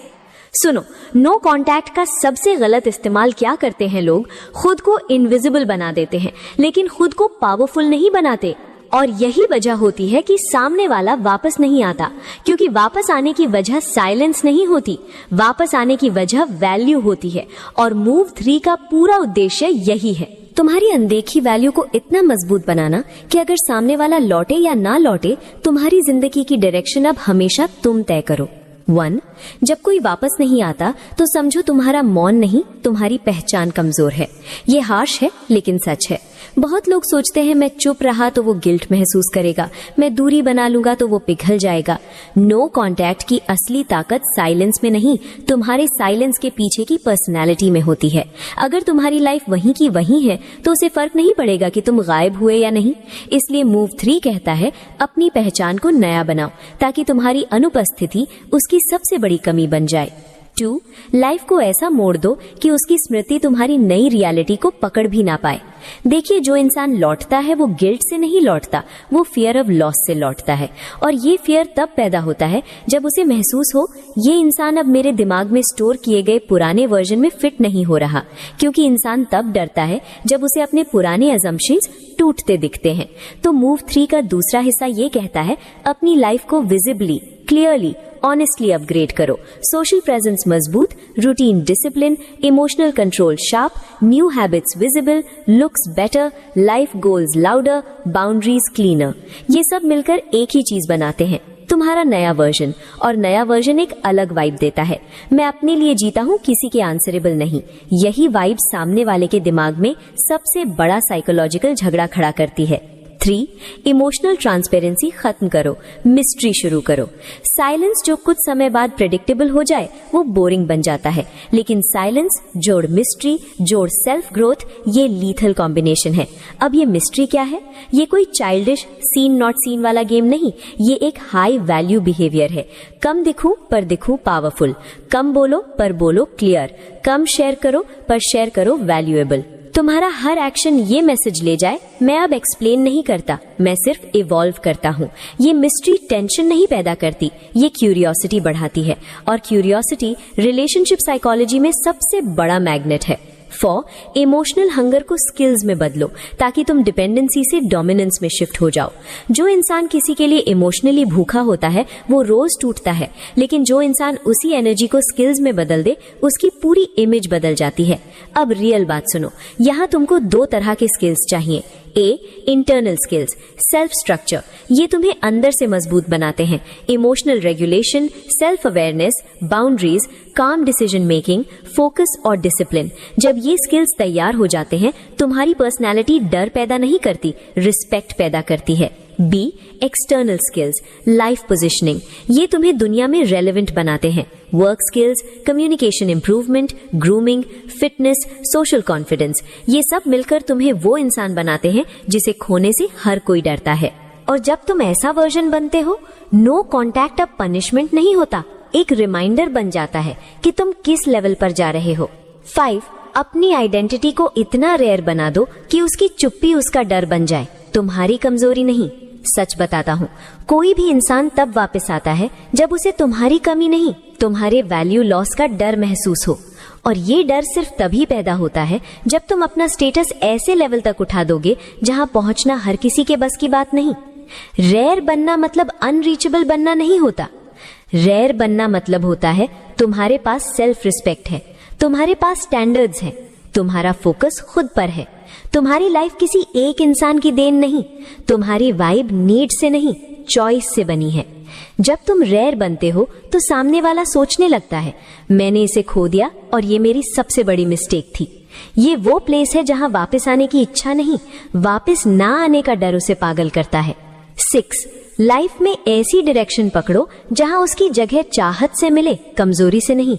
सुनो, नो कांटेक्ट का सबसे गलत इस्तेमाल क्या करते हैं लोग? खुद को इनविजिबल बना देते हैं, लेकिन खुद को पावरफुल नहीं बनाते। और यही वजह होती है कि सामने वाला वापस नहीं आता, क्योंकि वापस आने की वजह साइलेंस नहीं होती, वापस आने की वजह वैल्यू होती है। और मूव 3 का पूरा उद्देश्य यही है, तुम्हारी अनदेखी वैल्यू को इतना मजबूत बनाना कि अगर सामने वाला लौटे या ना लौटे, तुम्हारी जिंदगी की डायरेक्शन अब हमेशा तुम तय करो। 1. जब कोई वापस नहीं आता तो समझो तुम्हारा मौन नहीं, तुम्हारी पहचान कमजोर है। ये हार्श है लेकिन सच है। बहुत लोग सोचते हैं मैं चुप रहा तो वो गिल्ट महसूस करेगा, मैं दूरी बना लूंगा तो वो पिघल जाएगा। नो कॉन्टैक्ट की असली ताकत साइलेंस में नहीं, तुम्हारे साइलेंस के पीछे की पर्सनैलिटी में होती है। अगर तुम्हारी लाइफ वहीं की वहीं है तो उसे फर्क नहीं पड़ेगा कि तुम गायब हुए या नहीं। इसलिए मूव 3 कहता है अपनी पहचान को नया बनाओ ताकि तुम्हारी अनुपस्थिति उसकी सबसे बड़ी कमी बन जाए। 2. लाइफ को ऐसा मोड़ दो कि उसकी स्मृति तुम्हारी नई रियलिटी को पकड़ भी ना पाए। देखिए, जो इंसान लौटता है वो गिल्ट से नहीं लौटता, वो फियर ऑफ लॉस से लौटता है। और ये फियर तब पैदा होता है जब उसे महसूस हो ये इंसान अब मेरे दिमाग में स्टोर किए गए पुराने वर्जन में फिट नहीं हो रहा। क्योंकि इंसान तब डरता है जब उसे अपने पुराने अजम्पशंस टूटते दिखते हैं। तो मूव 3 का दूसरा हिस्सा ये कहता है अपनी लाइफ को विजिबली, क्लियरली, ऑनेस्टली अपग्रेड करो। सोशल प्रेजेंस मजबूत, routine discipline, emotional control sharp, new habits visible, looks better, life goals louder, boundaries cleaner. ये सब मिलकर एक ही चीज बनाते हैं, तुम्हारा नया वर्जन। और नया वर्जन एक अलग वाइब देता है। मैं अपने लिए जीता हूँ, किसी के आंसरेबल नहीं। यही वाइब सामने वाले के दिमाग में सबसे बड़ा साइकोलॉजिकल झगड़ा खड़ा करती है। 3. इमोशनल ट्रांसपेरेंसी खत्म करो, मिस्ट्री शुरू करो। साइलेंस जो कुछ समय बाद प्रेडिक्टेबल हो जाए वो बोरिंग बन जाता है, लेकिन साइलेंस जोड़ मिस्ट्री जोड़ सेल्फ ग्रोथ, ये लीथल कॉम्बिनेशन है। अब ये मिस्ट्री क्या है? ये कोई चाइल्डिश सीन नॉट सीन वाला गेम नहीं, ये एक हाई वैल्यू बिहेवियर है। कम दिखूं पर दिखूं पावरफुल, कम बोलो पर बोलो क्लियर, कम शेयर करो पर शेयर करो वैल्यूएबल। तुम्हारा हर एक्शन ये मैसेज ले जाए मैं अब एक्सप्लेन नहीं करता, मैं सिर्फ इवॉल्व करता हूँ। ये मिस्ट्री टेंशन नहीं पैदा करती, ये क्यूरियोसिटी बढ़ाती है। और क्यूरियोसिटी रिलेशनशिप साइकोलॉजी में सबसे बड़ा मैग्नेट है। 4. इमोशनल हंगर को स्किल्स में बदलो ताकि तुम डिपेंडेंसी से डोमिनेंस में शिफ्ट हो जाओ। जो इंसान किसी के लिए इमोशनली भूखा होता है वो रोज टूटता है, लेकिन जो इंसान उसी एनर्जी को स्किल्स में बदल दे उसकी पूरी इमेज बदल जाती है। अब रियल बात सुनो, यहाँ तुमको 2 तरह के स्किल्स चाहिए। A. Internal skills, self structure, ये तुम्हें अंदर से मजबूत बनाते हैं। Emotional regulation, self awareness, boundaries, काम डिसीजन मेकिंग, फोकस और डिसिप्लिन। जब ये स्किल्स तैयार हो जाते हैं तुम्हारी पर्सनैलिटी डर पैदा नहीं करती, रिस्पेक्ट पैदा करती है। B. External skills, life positioning, ये तुम्हें दुनिया में रेलेवेंट बनाते हैं। Work skills, communication improvement, grooming, fitness, social confidence, ये सब मिलकर तुम्हें वो इंसान बनाते हैं जिसे खोने से हर कोई डरता है। और जब तुम ऐसा वर्जन बनते हो, नो कॉन्टैक्ट अब पनिशमेंट नहीं होता, एक रिमाइंडर बन जाता है कि तुम किस लेवल पर जा रहे हो। 5. अपनी आइडेंटिटी को इतना रेयर बना दो कि उसकी चुप्पी उसका डर बन जाए, तुम्हारी कमजोरी नहीं। सच बताता हूँ, कोई भी इंसान तब वापस आता है जब उसे तुम्हारी कमी नहीं, तुम्हारे वैल्यू लॉस का डर महसूस हो। और ये डर सिर्फ तभी पैदा होता है जब तुम अपना स्टेटस ऐसे लेवल तक उठा दोगे जहां पहुंचना हर किसी के बस की बात नहीं। रेयर बनना मतलब अनरीचेबल बनना नहीं होता। रेयर बनना मतलब होता है तुम्हारे पास सेल्फ रिस्पेक्ट है, तुम्हारे पास स्टैंडर्ड्स हैं, तुम्हारा फोकस खुद पर है। तुम्हारी लाइफ किसी एक इंसान की देन नहीं, तुम्हारी वाइब नीड से नहीं, चॉइस से बनी है। जब तुम रेयर बनते हो तो सामने वाला सोचने लगता है मैंने इसे खो दिया और ये मेरी सबसे बड़ी मिस्टेक थी। ये वो प्लेस है जहां वापस आने की इच्छा नहीं, वापस ना आने का डर उसे पागल करता है। 6. लाइफ में ऐसी डायरेक्शन पकड़ो जहां उसकी जगह चाहत से मिले, कमजोरी से नहीं।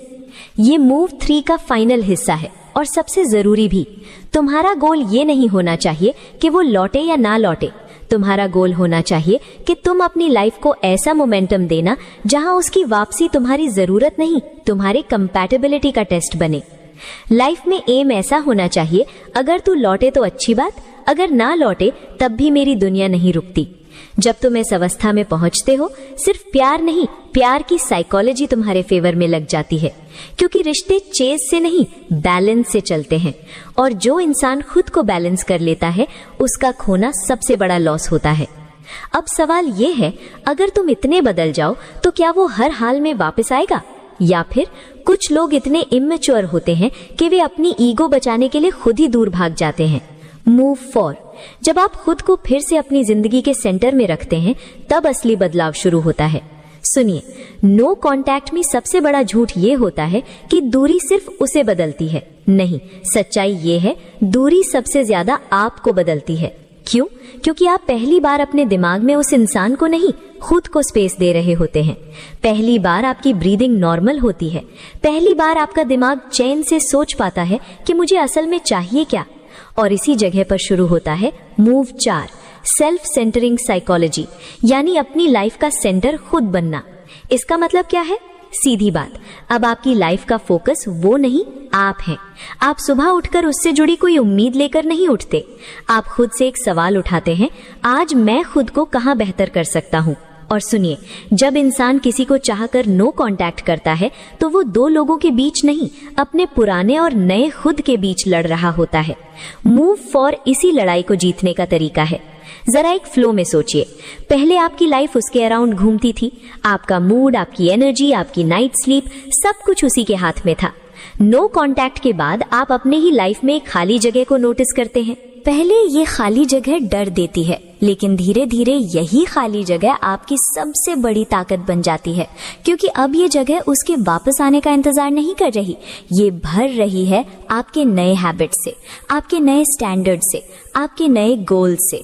ये मूव 3 का फाइनल हिस्सा है और सबसे जरूरी भी। तुम्हारा गोल ये नहीं होना चाहिए कि वो लौटे या ना लौटे, तुम्हारा गोल होना चाहिए कि तुम अपनी लाइफ को ऐसा मोमेंटम देना जहां उसकी वापसी तुम्हारी जरूरत नहीं, तुम्हारे कंपैटिबिलिटी का टेस्ट बने। लाइफ में एम ऐसा होना चाहिए, अगर तू लौटे तो अच्छी बात, अगर ना लौटे तब भी मेरी दुनिया नहीं रुकती। जब तुम इस अवस्था में पहुंचते हो, सिर्फ प्यार नहीं, प्यार की साइकोलॉजी तुम्हारे फेवर में लग जाती है, क्योंकि रिश्ते चेज से नहीं बैलेंस से चलते हैं। और जो इंसान खुद को बैलेंस कर लेता है उसका खोना सबसे बड़ा लॉस होता है। अब सवाल ये है, अगर तुम इतने बदल जाओ तो क्या वो हर हाल में वापस आएगा? या फिर कुछ लोग इतने इमेच्योर होते हैं कि वे अपनी ईगो बचाने के लिए खुद ही दूर भाग जाते हैं। मूव 4. जब आप खुद को फिर से अपनी जिंदगी के सेंटर में रखते हैं तब असली बदलाव शुरू होता है। सुनिए, नो कांटेक्ट में सबसे बड़ा झूठ ये होता है कि दूरी सिर्फ उसे बदलती है। नहीं, सच्चाई ये है दूरी सबसे ज्यादा आपको बदलती है। क्यों? क्योंकि आप पहली बार अपने दिमाग में उस इंसान को नहीं, खुद को स्पेस दे रहे होते हैं। पहली बार आपकी ब्रीदिंग नॉर्मल होती है। पहली बार आपका दिमाग चैन से सोच पाता है कि मुझे असल में चाहिए क्या। और इसी जगह पर शुरू होता है मूव 4, सेल्फ सेंटरिंग साइकोलॉजी, यानी अपनी लाइफ का सेंटर खुद बनना। इसका मतलब क्या है? सीधी बात, अब आपकी लाइफ का फोकस वो नहीं, आप हैं। आप सुबह उठकर उससे जुड़ी कोई उम्मीद लेकर नहीं उठते। आप खुद से एक सवाल उठाते हैं, आज मैं खुद को कहाँ बेहतर कर सकता हूँ। और सुनिए, जब इंसान किसी को चाहकर नो कांटेक्ट करता है तो वो दो लोगों के बीच नहीं, अपने पुराने और नए खुद के बीच लड़ रहा होता है। मूव फॉर इसी लड़ाई को जीतने का तरीका है। जरा एक फ्लो में सोचिए, पहले आपकी लाइफ उसके अराउंड घूमती थी। आपका मूड, आपकी एनर्जी, आपकी नाइट स्लीप, सब कुछ उसी के हाथ में था। नो कांटेक्ट के बाद आप अपने ही लाइफ में एक खाली जगह को नोटिस करते हैं। पहले ये खाली जगह डर देती है, लेकिन धीरे धीरे यही खाली जगह आपकी सबसे बड़ी ताकत बन जाती है, क्योंकि अब ये जगह उसके वापस आने का इंतजार नहीं कर रही। ये भर रही है आपके नए हैबिट से, आपके नए स्टैंडर्ड से, आपके नए गोल से।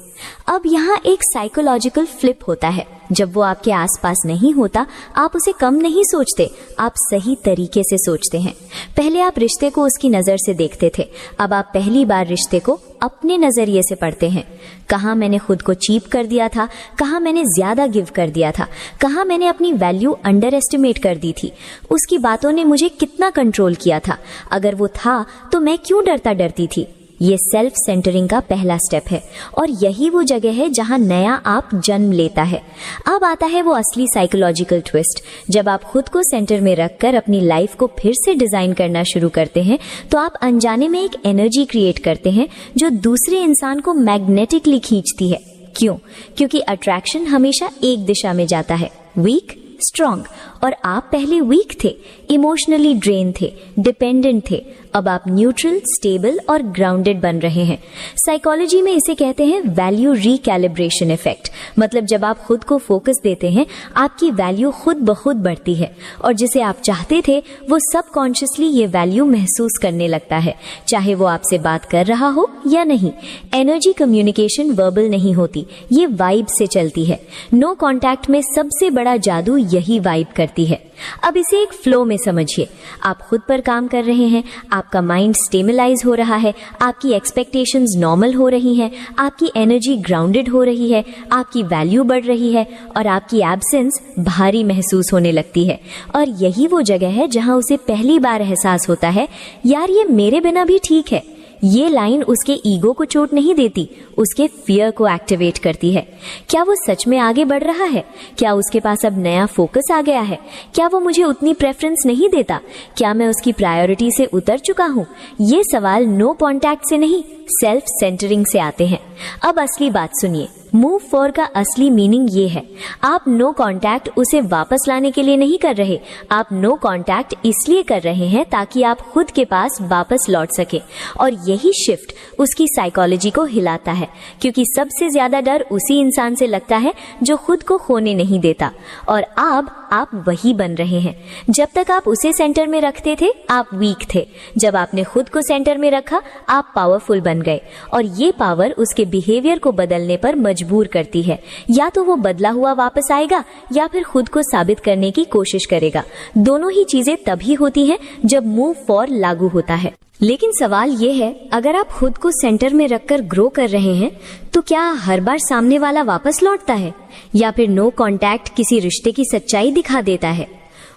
अब यहाँ एक साइकोलॉजिकल फ्लिप होता है। जब वो आपके आसपास नहीं होता, आप उसे कम नहीं सोचते, आप सही तरीके से सोचते हैं। पहले आप रिश्ते को उसकी नजर से देखते थे, अब आप पहली बार रिश्ते को अपने नजरिए से पढ़ते हैं। कहाँ मैंने खुद को चीप कर दिया था, कहाँ मैंने ज्यादा गिव कर दिया था, कहाँ मैंने अपनी वैल्यू अंडर एस्टिमेट कर दी थी, उसकी बातों ने मुझे कितना कंट्रोल किया था, अगर वो था तो मैं क्यों डरती थी। ये सेल्फ सेंटरिंग का पहला स्टेप है और यही वो जगह है जहां नया आप जन्म लेता है। अब आता है वो असली साइकोलॉजिकल ट्विस्ट। जब आप खुद को सेंटर में रखकर अपनी लाइफ को फिर से डिजाइन करना शुरू करते हैं तो आप अनजाने में एक एनर्जी क्रिएट करते हैं जो दूसरे इंसान को मैग्नेटिकली खींचती है। क्यों? क्योंकि अट्रैक्शन हमेशा एक दिशा में जाता है, वीक स्ट्रॉन्ग। और आप पहले वीक थे, इमोशनली ड्रेन थे, डिपेंडेंट थे। अब आप न्यूट्रल, स्टेबल और ग्राउंडेड बन रहे हैं। साइकोलॉजी में इसे कहते हैं वैल्यू रिकैलिब्रेशन इफेक्ट। मतलब जब आप खुद को फोकस देते हैं, आपकी वैल्यू खुद ब खुद बढ़ती है और जिसे आप चाहते थे वो सबकॉन्शियसली ये वैल्यू महसूस करने लगता है, चाहे वो आपसे बात कर रहा हो या नहीं। एनर्जी कम्युनिकेशन वर्बल नहीं होती, ये वाइब से चलती है। नो कॉन्टैक्ट में सबसे बड़ा जादू यही वाइब करती है। अब इसे एक फ्लो में समझिए। आप खुद पर काम कर रहे हैं, आपका माइंड स्टेबलाइज हो रहा है, आपकी एक्सपेक्टेशंस नॉर्मल हो रही हैं, आपकी एनर्जी ग्राउंडेड हो रही है, आपकी वैल्यू बढ़ रही है और आपकी एब्सेंस भारी महसूस होने लगती है। और यही वो जगह है जहां उसे पहली बार एहसास होता है, यार ये मेरे बिना भी ठीक है। ये लाइन उसके ईगो को चोट नहीं देती, उसके फियर को एक्टिवेट करती है। क्या वो सच में आगे बढ़ रहा है? क्या उसके पास अब नया फोकस आ गया है? क्या वो मुझे उतनी प्रेफरेंस नहीं देता? क्या मैं उसकी प्रायोरिटी से उतर चुका हूँ? ये सवाल नो कॉन्टैक्ट से नहीं, सेल्फ सेंटरिंग से आते हैं। अब असली बात सुनिए, मूव फॉर का असली मीनिंग ये है, आप नो कॉन्टैक्ट उसे वापस लाने के लिए नहीं कर रहे, आप नो कॉन्टैक्ट इसलिए कर रहे हैं ताकि आप खुद के पास वापस लौट सके। और यही शिफ्ट उसकी साइकोलॉजी को हिलाता है, क्योंकि सबसे ज्यादा डर उसी इंसान से लगता है जो खुद को खोने नहीं देता। और अब आप वही बन रहे हैं। जब तक आप उसे सेंटर में रखते थे, आप वीक थे। जब आपने खुद को सेंटर में रखा, आप पावरफुल बन गए। और ये पावर उसके बिहेवियर को बदलने पर मजबूर करती है। या तो वो बदला हुआ वापस आएगा या फिर खुद को साबित करने की कोशिश करेगा। दोनों ही चीजें तभी होती हैं जब मूव फॉर लागू होता है। लेकिन सवाल ये है, अगर आप खुद को सेंटर में रखकर ग्रो कर रहे हैं तो क्या हर बार सामने वाला वापस लौटता है, या फिर नो कॉन्टैक्ट किसी रिश्ते की सच्चाई दिखा देता है?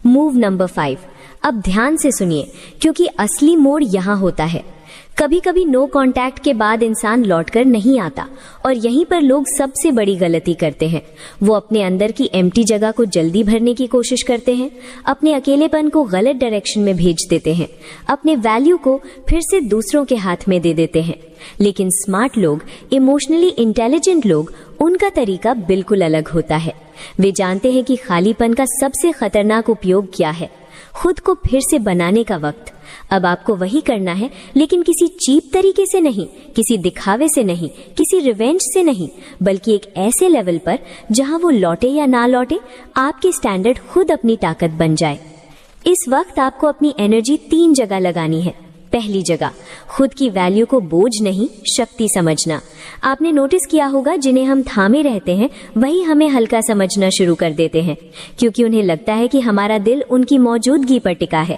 Move number 5। अब ध्यान से सुनिए, क्योंकि असली मोड़ यहाँ होता है। कभी कभी नो कॉन्टैक्ट के बाद इंसान लौटकर नहीं आता और यहीं पर लोग सबसे बड़ी गलती करते हैं। वो अपने अंदर की एम्प्टी जगह को जल्दी भरने की कोशिश करते हैं, अपने अकेलेपन को गलत डायरेक्शन में भेज देते हैं, अपने वैल्यू को फिर से दूसरों के हाथ में दे देते हैं। लेकिन स्मार्ट लोग, इमोशनली इंटेलिजेंट लोग, उनका तरीका बिल्कुल अलग होता है। वे जानते हैं कि खालीपन का सबसे खतरनाक उपयोग क्या है, खुद को फिर से बनाने का वक्त। अब आपको वही करना है, लेकिन किसी चीप तरीके से नहीं, किसी दिखावे से नहीं, किसी रिवेंज से नहीं, बल्कि एक ऐसे लेवल पर जहां वो लौटे या ना लौटे, आपके स्टैंडर्ड खुद अपनी ताकत बन जाए। इस वक्त आपको अपनी एनर्जी 3 जगह लगानी है। पहली जगह, खुद की वैल्यू को बोझ नहीं, शक्ति समझना। आपने नोटिस किया होगा, जिन्हें हम थामे रहते हैं वही हमें हल्का समझना शुरू कर देते हैं, क्योंकि उन्हें लगता है कि हमारा दिल उनकी मौजूदगी पर टिका है।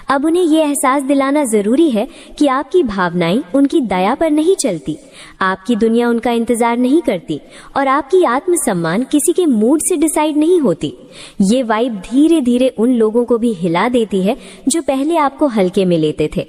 अब उन्हें यह एहसास दिलाना जरूरी है कि आपकी भावनाएं उनकी दया पर नहीं चलती, आपकी दुनिया उनका इंतजार नहीं करती, और आपकी आत्मसम्मान किसी के मूड से डिसाइड नहीं होती। ये वाइब धीरे धीरे उन लोगों को भी हिला देती है जो पहले आपको हल्के में लेते थे।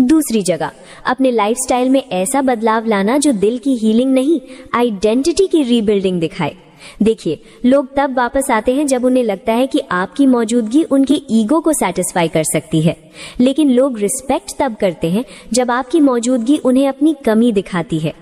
दूसरी जगह, अपने लाइफस्टाइल में ऐसा बदलाव लाना जो दिल की हीलिंग नहीं, आइडेंटिटी की रीबिल्डिंग दिखाए। देखिए, लोग तब वापस आते हैं जब उन्हें लगता है कि आपकी मौजूदगी उनके ईगो को सैटिस्फाई कर सकती है, लेकिन लोग रिस्पेक्ट तब करते हैं जब आपकी मौजूदगी उन्हें अपनी कमी दिखाती है।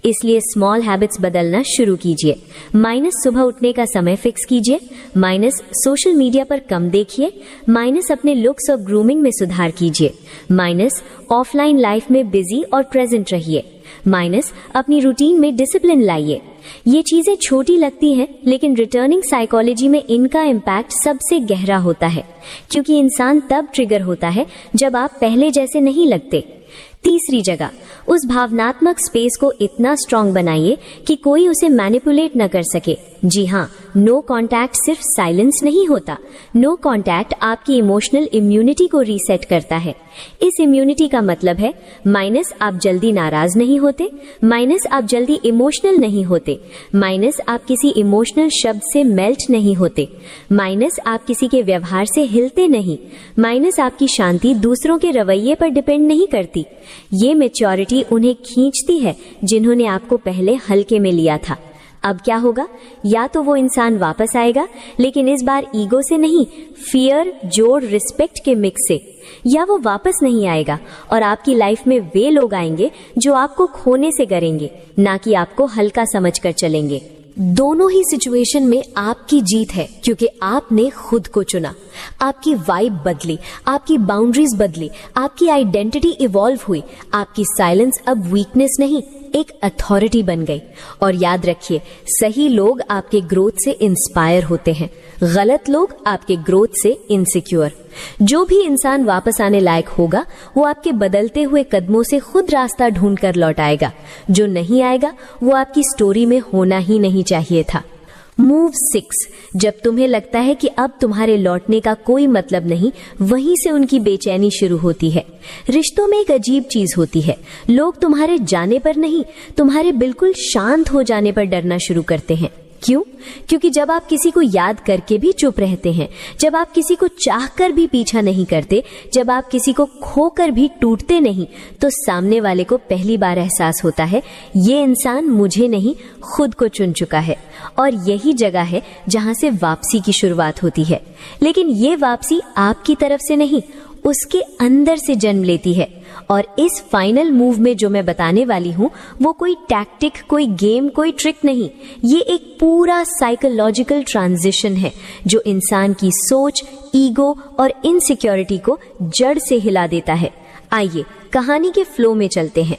इसलिए स्मॉल हैबिट्स बदलना शुरू कीजिए। माइनस सुबह उठने का समय फिक्स कीजिए, माइनस सोशल मीडिया पर कम देखिए, माइनस अपने लुक्स और ग्रूमिंग में सुधार कीजिए, माइनस ऑफलाइन लाइफ में बिजी और प्रेजेंट रहिए, माइनस अपनी रूटीन में डिसिप्लिन लाइए। ये चीजें छोटी लगती हैं, लेकिन रिटर्निंग साइकोलॉजी में इनका इम्पैक्ट सबसे गहरा होता है, क्योंकि इंसान तब ट्रिगर होता है जब आप पहले जैसे नहीं लगते। तीसरी जगह, उस भावनात्मक स्पेस को इतना स्ट्रांग बनाइए कि कोई उसे मैनिपुलेट न कर सके। जी हाँ, नो कांटेक्ट सिर्फ साइलेंस नहीं होता। नो कांटेक्ट आपकी इमोशनल इम्यूनिटी को रीसेट करता है। इस इम्यूनिटी का मतलब है माइनस आप जल्दी नाराज नहीं होते, माइनस आप जल्दी इमोशनल नहीं होते, माइनस आप किसी इमोशनल शब्द से मेल्ट नहीं होते, माइनस आप किसी के व्यवहार से हिलते नहीं, माइनस आपकी शांति दूसरों के रवैये पर डिपेंड नहीं करती। ये मैच्योरिटी उन्हें खींचती है जिन्होंने आपको पहले हल्के में लिया था। अब क्या होगा? या तो वो इंसान वापस आएगा, लेकिन इस बार ईगो से नहीं, फियर, जोर, रिस्पेक्ट के मिक्स से, या वो वापस नहीं आएगा और आपकी लाइफ में वे लोग आएंगे जो आपको खोने से करेंगे, ना कि आपको हल्का समझकर चलेंगे। दोनों ही सिचुएशन में आपकी जीत है, क्योंकि आपने खुद को चुना। आपकी वाइब बदली, आपकी बाउंड्रीज बदली, आपकी आइडेंटिटी इवॉल्व हुई। आपकी साइलेंस अब वीकनेस नहीं, एक अथॉरिटी बन गई। और याद रखिए, सही लोग आपके ग्रोथ से इंस्पायर होते हैं, गलत लोग आपके ग्रोथ से इनसिक्योर। जो भी इंसान वापस आने लायक होगा, वो आपके बदलते हुए कदमों से खुद रास्ता ढूंढ कर लौट आएगा। जो नहीं आएगा, वो आपकी स्टोरी में होना ही नहीं चाहिए था। मूव 6, जब तुम्हें लगता है कि अब तुम्हारे लौटने का कोई मतलब नहीं, वहीं से उनकी बेचैनी शुरू होती है। रिश्तों में एक अजीब चीज होती है, लोग तुम्हारे जाने पर नहीं, तुम्हारे बिल्कुल शांत हो जाने पर डरना शुरू करते हैं। क्यों? क्योंकि जब आप किसी को याद करके भी चुप रहते हैं, जब आप किसी को चाहकर भी पीछा नहीं करते, जब आप किसी को खोकर भी टूटते नहीं, तो सामने वाले को पहली बार एहसास होता है, ये इंसान मुझे नहीं, खुद को चुन चुका है। और यही जगह है जहां से वापसी की शुरुआत होती है। लेकिन ये वापसी आपकी तरफ से नहीं, उसके अंदर से जन्म लेती है। और इस फाइनल मूव में जो मैं बताने वाली हूं, वो कोई टैक्टिक, कोई गेम, कोई ट्रिक नहीं, ये एक पूरा साइकोलॉजिकल ट्रांजिशन है जो इंसान की सोच, ईगो और इनसिक्योरिटी को जड़ से हिला देता है। आइए कहानी के फ्लो में चलते हैं।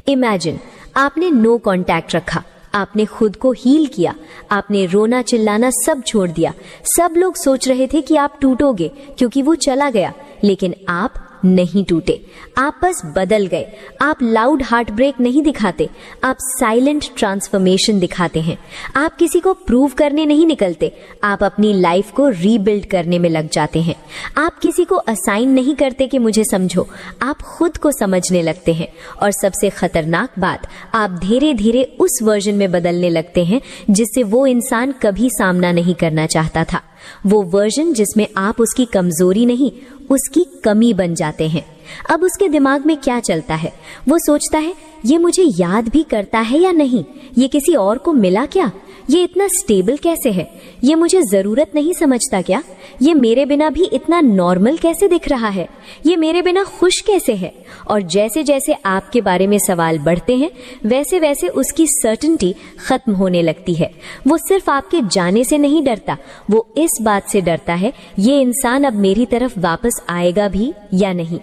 इमेजिन, आपने नो कांटेक्ट रखा, आपने खुद को हील किया, आपने रोना चिल्लाना सब छोड़ दिया। सब लोग सोच रहे थे कि आप टूटोगे क्योंकि वो चला गया, लेकिन आप नहीं टूटे, आप बस बदल गए। आप लाउड हार्ट ब्रेक नहीं दिखाते, आप साइलेंट ट्रांसफॉर्मेशन दिखाते हैं। आप किसी को प्रूव करने नहीं निकलते, आप अपनी लाइफ को रीबिल्ड करने में लग जाते हैं। आप किसी को असाइन नहीं करते कि मुझे समझो, आप खुद को समझने लगते हैं। और सबसे खतरनाक बात, आप धीरे धीरे उस वर्जन में बदलने लगते हैं जिससे वो इंसान कभी सामना नहीं करना चाहता था। वो वर्जन जिसमें आप उसकी कमजोरी नहीं, उसकी कमी बन जाते हैं। अब उसके दिमाग में क्या चलता है? वो सोचता है ये मुझे याद भी करता है या नहीं, ये किसी और को मिला क्या, ये इतना स्टेबल कैसे है, ये मुझे जरूरत नहीं समझता क्या, ये मेरे बिना भी इतना नॉर्मल कैसे दिख रहा है, ये मेरे बिना खुश कैसे है। और जैसे जैसे आपके बारे में सवाल बढ़ते हैं वैसे वैसे उसकी सर्टेनिटी खत्म होने लगती है। वो सिर्फ आपके जाने से नहीं डरता, वो इस बात से डरता है ये इंसान अब मेरी तरफ वापस आएगा भी या नहीं।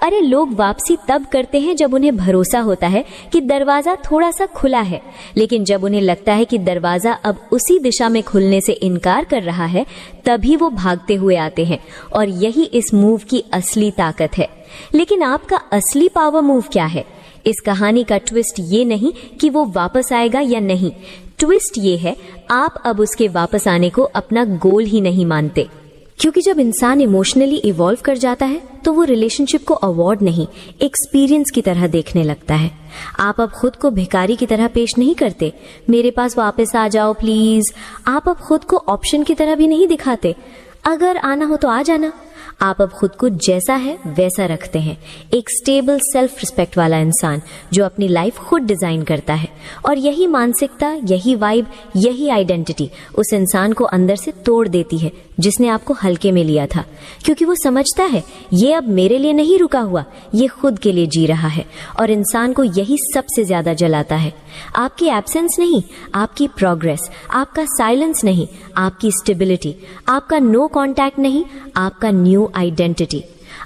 अरे लोग वापसी तब करते हैं जब उन्हें भरोसा होता है कि दरवाजा थोड़ा सा खुला है, लेकिन जब उन्हें लगता है कि दरवाजा अब उसी दिशा में खुलने से इनकार कर रहा है तभी वो भागते हुए आते हैं। और यही इस मूव की असली ताकत है। लेकिन आपका असली पावर मूव क्या है? इस कहानी का ट्विस्ट ये नहीं कि वो वापस आएगा या नहीं, ट्विस्ट ये है आप अब उसके वापस आने को अपना गोल ही नहीं मानते। क्योंकि जब इंसान इमोशनली इवॉल्व कर जाता है तो वो रिलेशनशिप को अवार्ड नहीं, एक्सपीरियंस की तरह देखने लगता है। आप अब खुद को भिखारी की तरह पेश नहीं करते, मेरे पास वापस आ जाओ प्लीज। आप अब खुद को ऑप्शन की तरह भी नहीं दिखाते, अगर आना हो तो आ जाना। आप अब खुद को जैसा है वैसा रखते हैं, एक स्टेबल सेल्फ रिस्पेक्ट वाला इंसान जो अपनी लाइफ खुद डिजाइन करता है। और यही मानसिकता, यही वाइब, यही आइडेंटिटी उस इंसान को अंदर से तोड़ देती है जिसने आपको हल्के में लिया था, क्योंकि वो समझता है ये अब मेरे लिए नहीं रुका हुआ, ये खुद के लिए जी रहा है। और इंसान को यही सबसे ज्यादा जलाता है, आपकी एब्सेंस नहीं, आपकी प्रोग्रेस, आपका साइलेंस नहीं, आपकी स्टेबिलिटी, आपका नो कांटेक्ट नहीं, आपका न्यू आइडेंटिटी।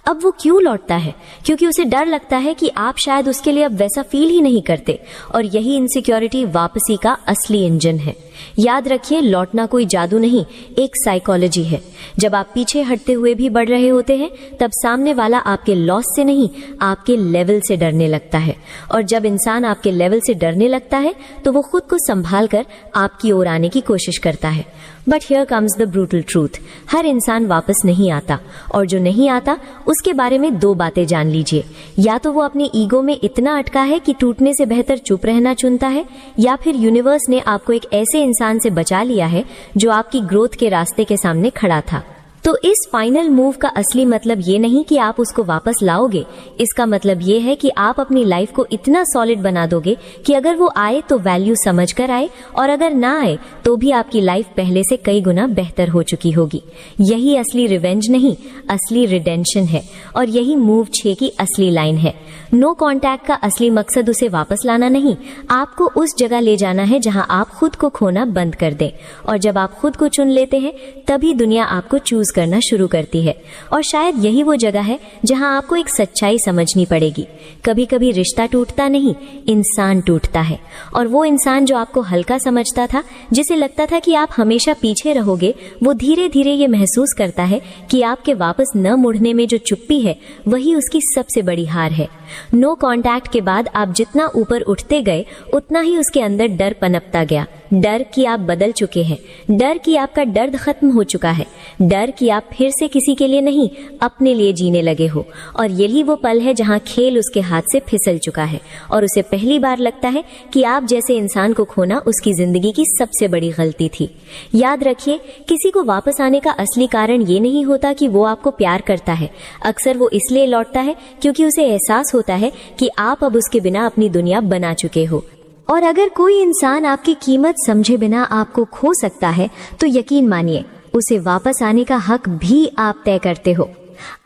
अब वो क्यों लौटता है? क्योंकि उसे डर लगता है कि आप शायद उसके लिए अब वैसा फील ही नहीं करते। और यही इनसिक्योरिटी वापसी का असली इंजन है। याद रखिए, लौटना कोई जादू नहीं, एक साइकोलॉजी है। जब आप पीछे हटते हुए भी बढ़ रहे होते हैं तब सामने वाला आपके लॉस से नहीं, आपके लेवल से डरने लगता है। और जब इंसान आपके लेवल से डरने लगता है तो वो खुद को संभाल कर आपकी ओर आने की कोशिश करता है। But here comes the brutal truth, हर इंसान वापस नहीं आता, और जो नहीं आता उसके बारे में दो बातें जान लीजिए। या तो वो अपने ईगो में इतना अटका है कि टूटने से बेहतर चुप रहना चुनता है, या फिर यूनिवर्स ने आपको एक ऐसे इंसान से बचा लिया है जो आपकी ग्रोथ के रास्ते के सामने खड़ा था। तो इस फाइनल मूव का असली मतलब ये नहीं कि आप उसको वापस लाओगे, इसका मतलब ये है कि आप अपनी लाइफ को इतना सॉलिड बना दोगे कि अगर वो आए तो वैल्यू समझ कर आए, और अगर ना आए तो भी आपकी लाइफ पहले से कई गुना बेहतर हो चुकी होगी। यही असली रिवेंज नहीं, असली रिडेंशन है। और यही मूव 6 की असली लाइन है। नो कॉन्टैक्ट का असली मकसद उसे वापस लाना नहीं, आपको उस जगह ले जाना है जहां आप खुद को खोना बंद कर दें। और जब आप खुद को चुन लेते हैं तभी दुनिया आपको चूज करना शुरू करती है। और शायद यही वो जगह है जहां आपको एक सच्चाई समझनी पड़ेगी। कभी कभी रिश्ता टूटता नहीं, इंसान टूटता है। और वो इंसान जो आपको हल्का समझता था, जिसे लगता था कि आप हमेशा पीछे रहोगे, वो धीरे धीरे ये महसूस करता है कि आपके वापस न मुड़ने में जो चुप्पी है वही उसकी सबसे बड़ी हार है। नो कॉन्टैक्ट के बाद आप जितना ऊपर उठते गए उतना ही उसके अंदर डर पनपता गया। डर कि आप बदल चुके हैं, डर कि आपका दर्द खत्म हो चुका है, डर कि आप फिर से किसी के लिए नहीं अपने लिए जीने लगे हो। और यही वो पल है जहां खेल उसके हाथ से फिसल चुका है और उसे पहली बार लगता है कि आप जैसे इंसान को खोना उसकी जिंदगी की सबसे बड़ी गलती थी। याद रखिए, किसी को वापस आने का असली कारण ये नहीं होता कि वो आपको प्यार करता है। अक्सर वो इसलिए लौटता है क्योंकि उसे एहसास होता है कि आप अब उसके बिना अपनी दुनिया बना चुके हो। और अगर कोई इंसान आपकी कीमत समझे बिना आपको खो सकता है तो यकीन मानिए उसे वापस आने का हक भी आप तय करते हो।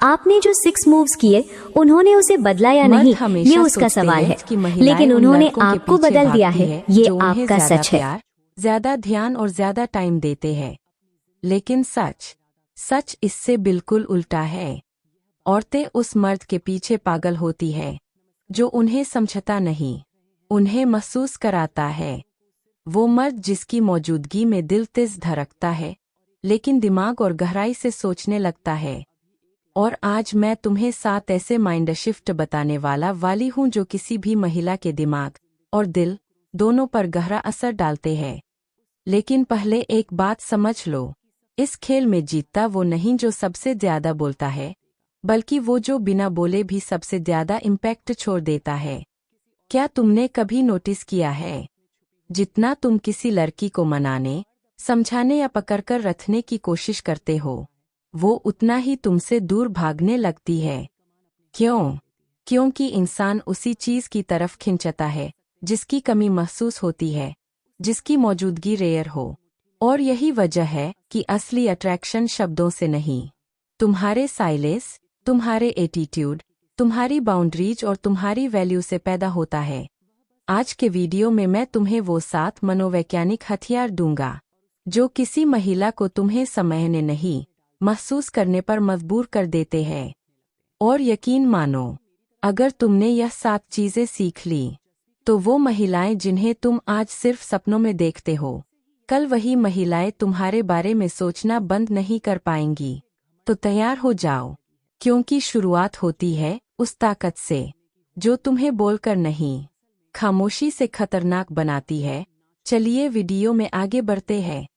आपने जो 6 मूव्स किए उन्होंने उसे बदला या नहीं, ये उसका सवाल है, लेकिन उन्होंने आपको बदल दिया है, ये आपका सच है। ज्यादा ध्यान और ज्यादा टाइम देते हैं, लेकिन सच इससे बिल्कुल उल्टा है। औरतें उस मर्द के पीछे पागल होती है जो उन्हें समझता नहीं, उन्हें महसूस कराता है। वो मर्द जिसकी मौजूदगी में दिल तेज धड़कता है लेकिन दिमाग और गहराई से सोचने लगता है। और आज मैं तुम्हें 7 ऐसे माइंड शिफ्ट बताने वाली हूँ जो किसी भी महिला के दिमाग और दिल दोनों पर गहरा असर डालते हैं। लेकिन पहले एक बात समझ लो, इस खेल में जीतता वो नहीं जो सबसे ज्यादा बोलता है, बल्कि वो जो बिना बोले भी सबसे ज्यादा इम्पैक्ट छोड़ देता है। क्या तुमने कभी नोटिस किया है, जितना तुम किसी लड़की को मनाने, समझाने या पकड़कर रखने की कोशिश करते हो, वो उतना ही तुमसे दूर भागने लगती है। क्यों? क्योंकि इंसान उसी चीज की तरफ खिंचता है जिसकी कमी महसूस होती है, जिसकी मौजूदगी रेयर हो। और यही वजह है कि असली अट्रैक्शन शब्दों से नहीं, तुम्हारे साइलेंस, तुम्हारे एटीट्यूड, तुम्हारी बाउंड्रीज और तुम्हारी वैल्यू से पैदा होता है। आज के वीडियो में मैं तुम्हें वो 7 मनोवैज्ञानिक हथियार दूंगा जो किसी महिला को तुम्हें समझने नहीं, महसूस करने पर मजबूर कर देते हैं। और यकीन मानो, अगर तुमने यह 7 चीजें सीख ली, तो वो महिलाएं जिन्हें तुम आज सिर्फ सपनों में देखते हो, कल वही महिलाएं तुम्हारे बारे में सोचना बंद नहीं कर पाएंगी। तो तैयार हो जाओ, क्योंकि शुरुआत होती है उस ताकत से जो तुम्हें बोलकर नहीं, खामोशी से खतरनाक बनाती है। चलिए वीडियो में आगे बढ़ते हैं।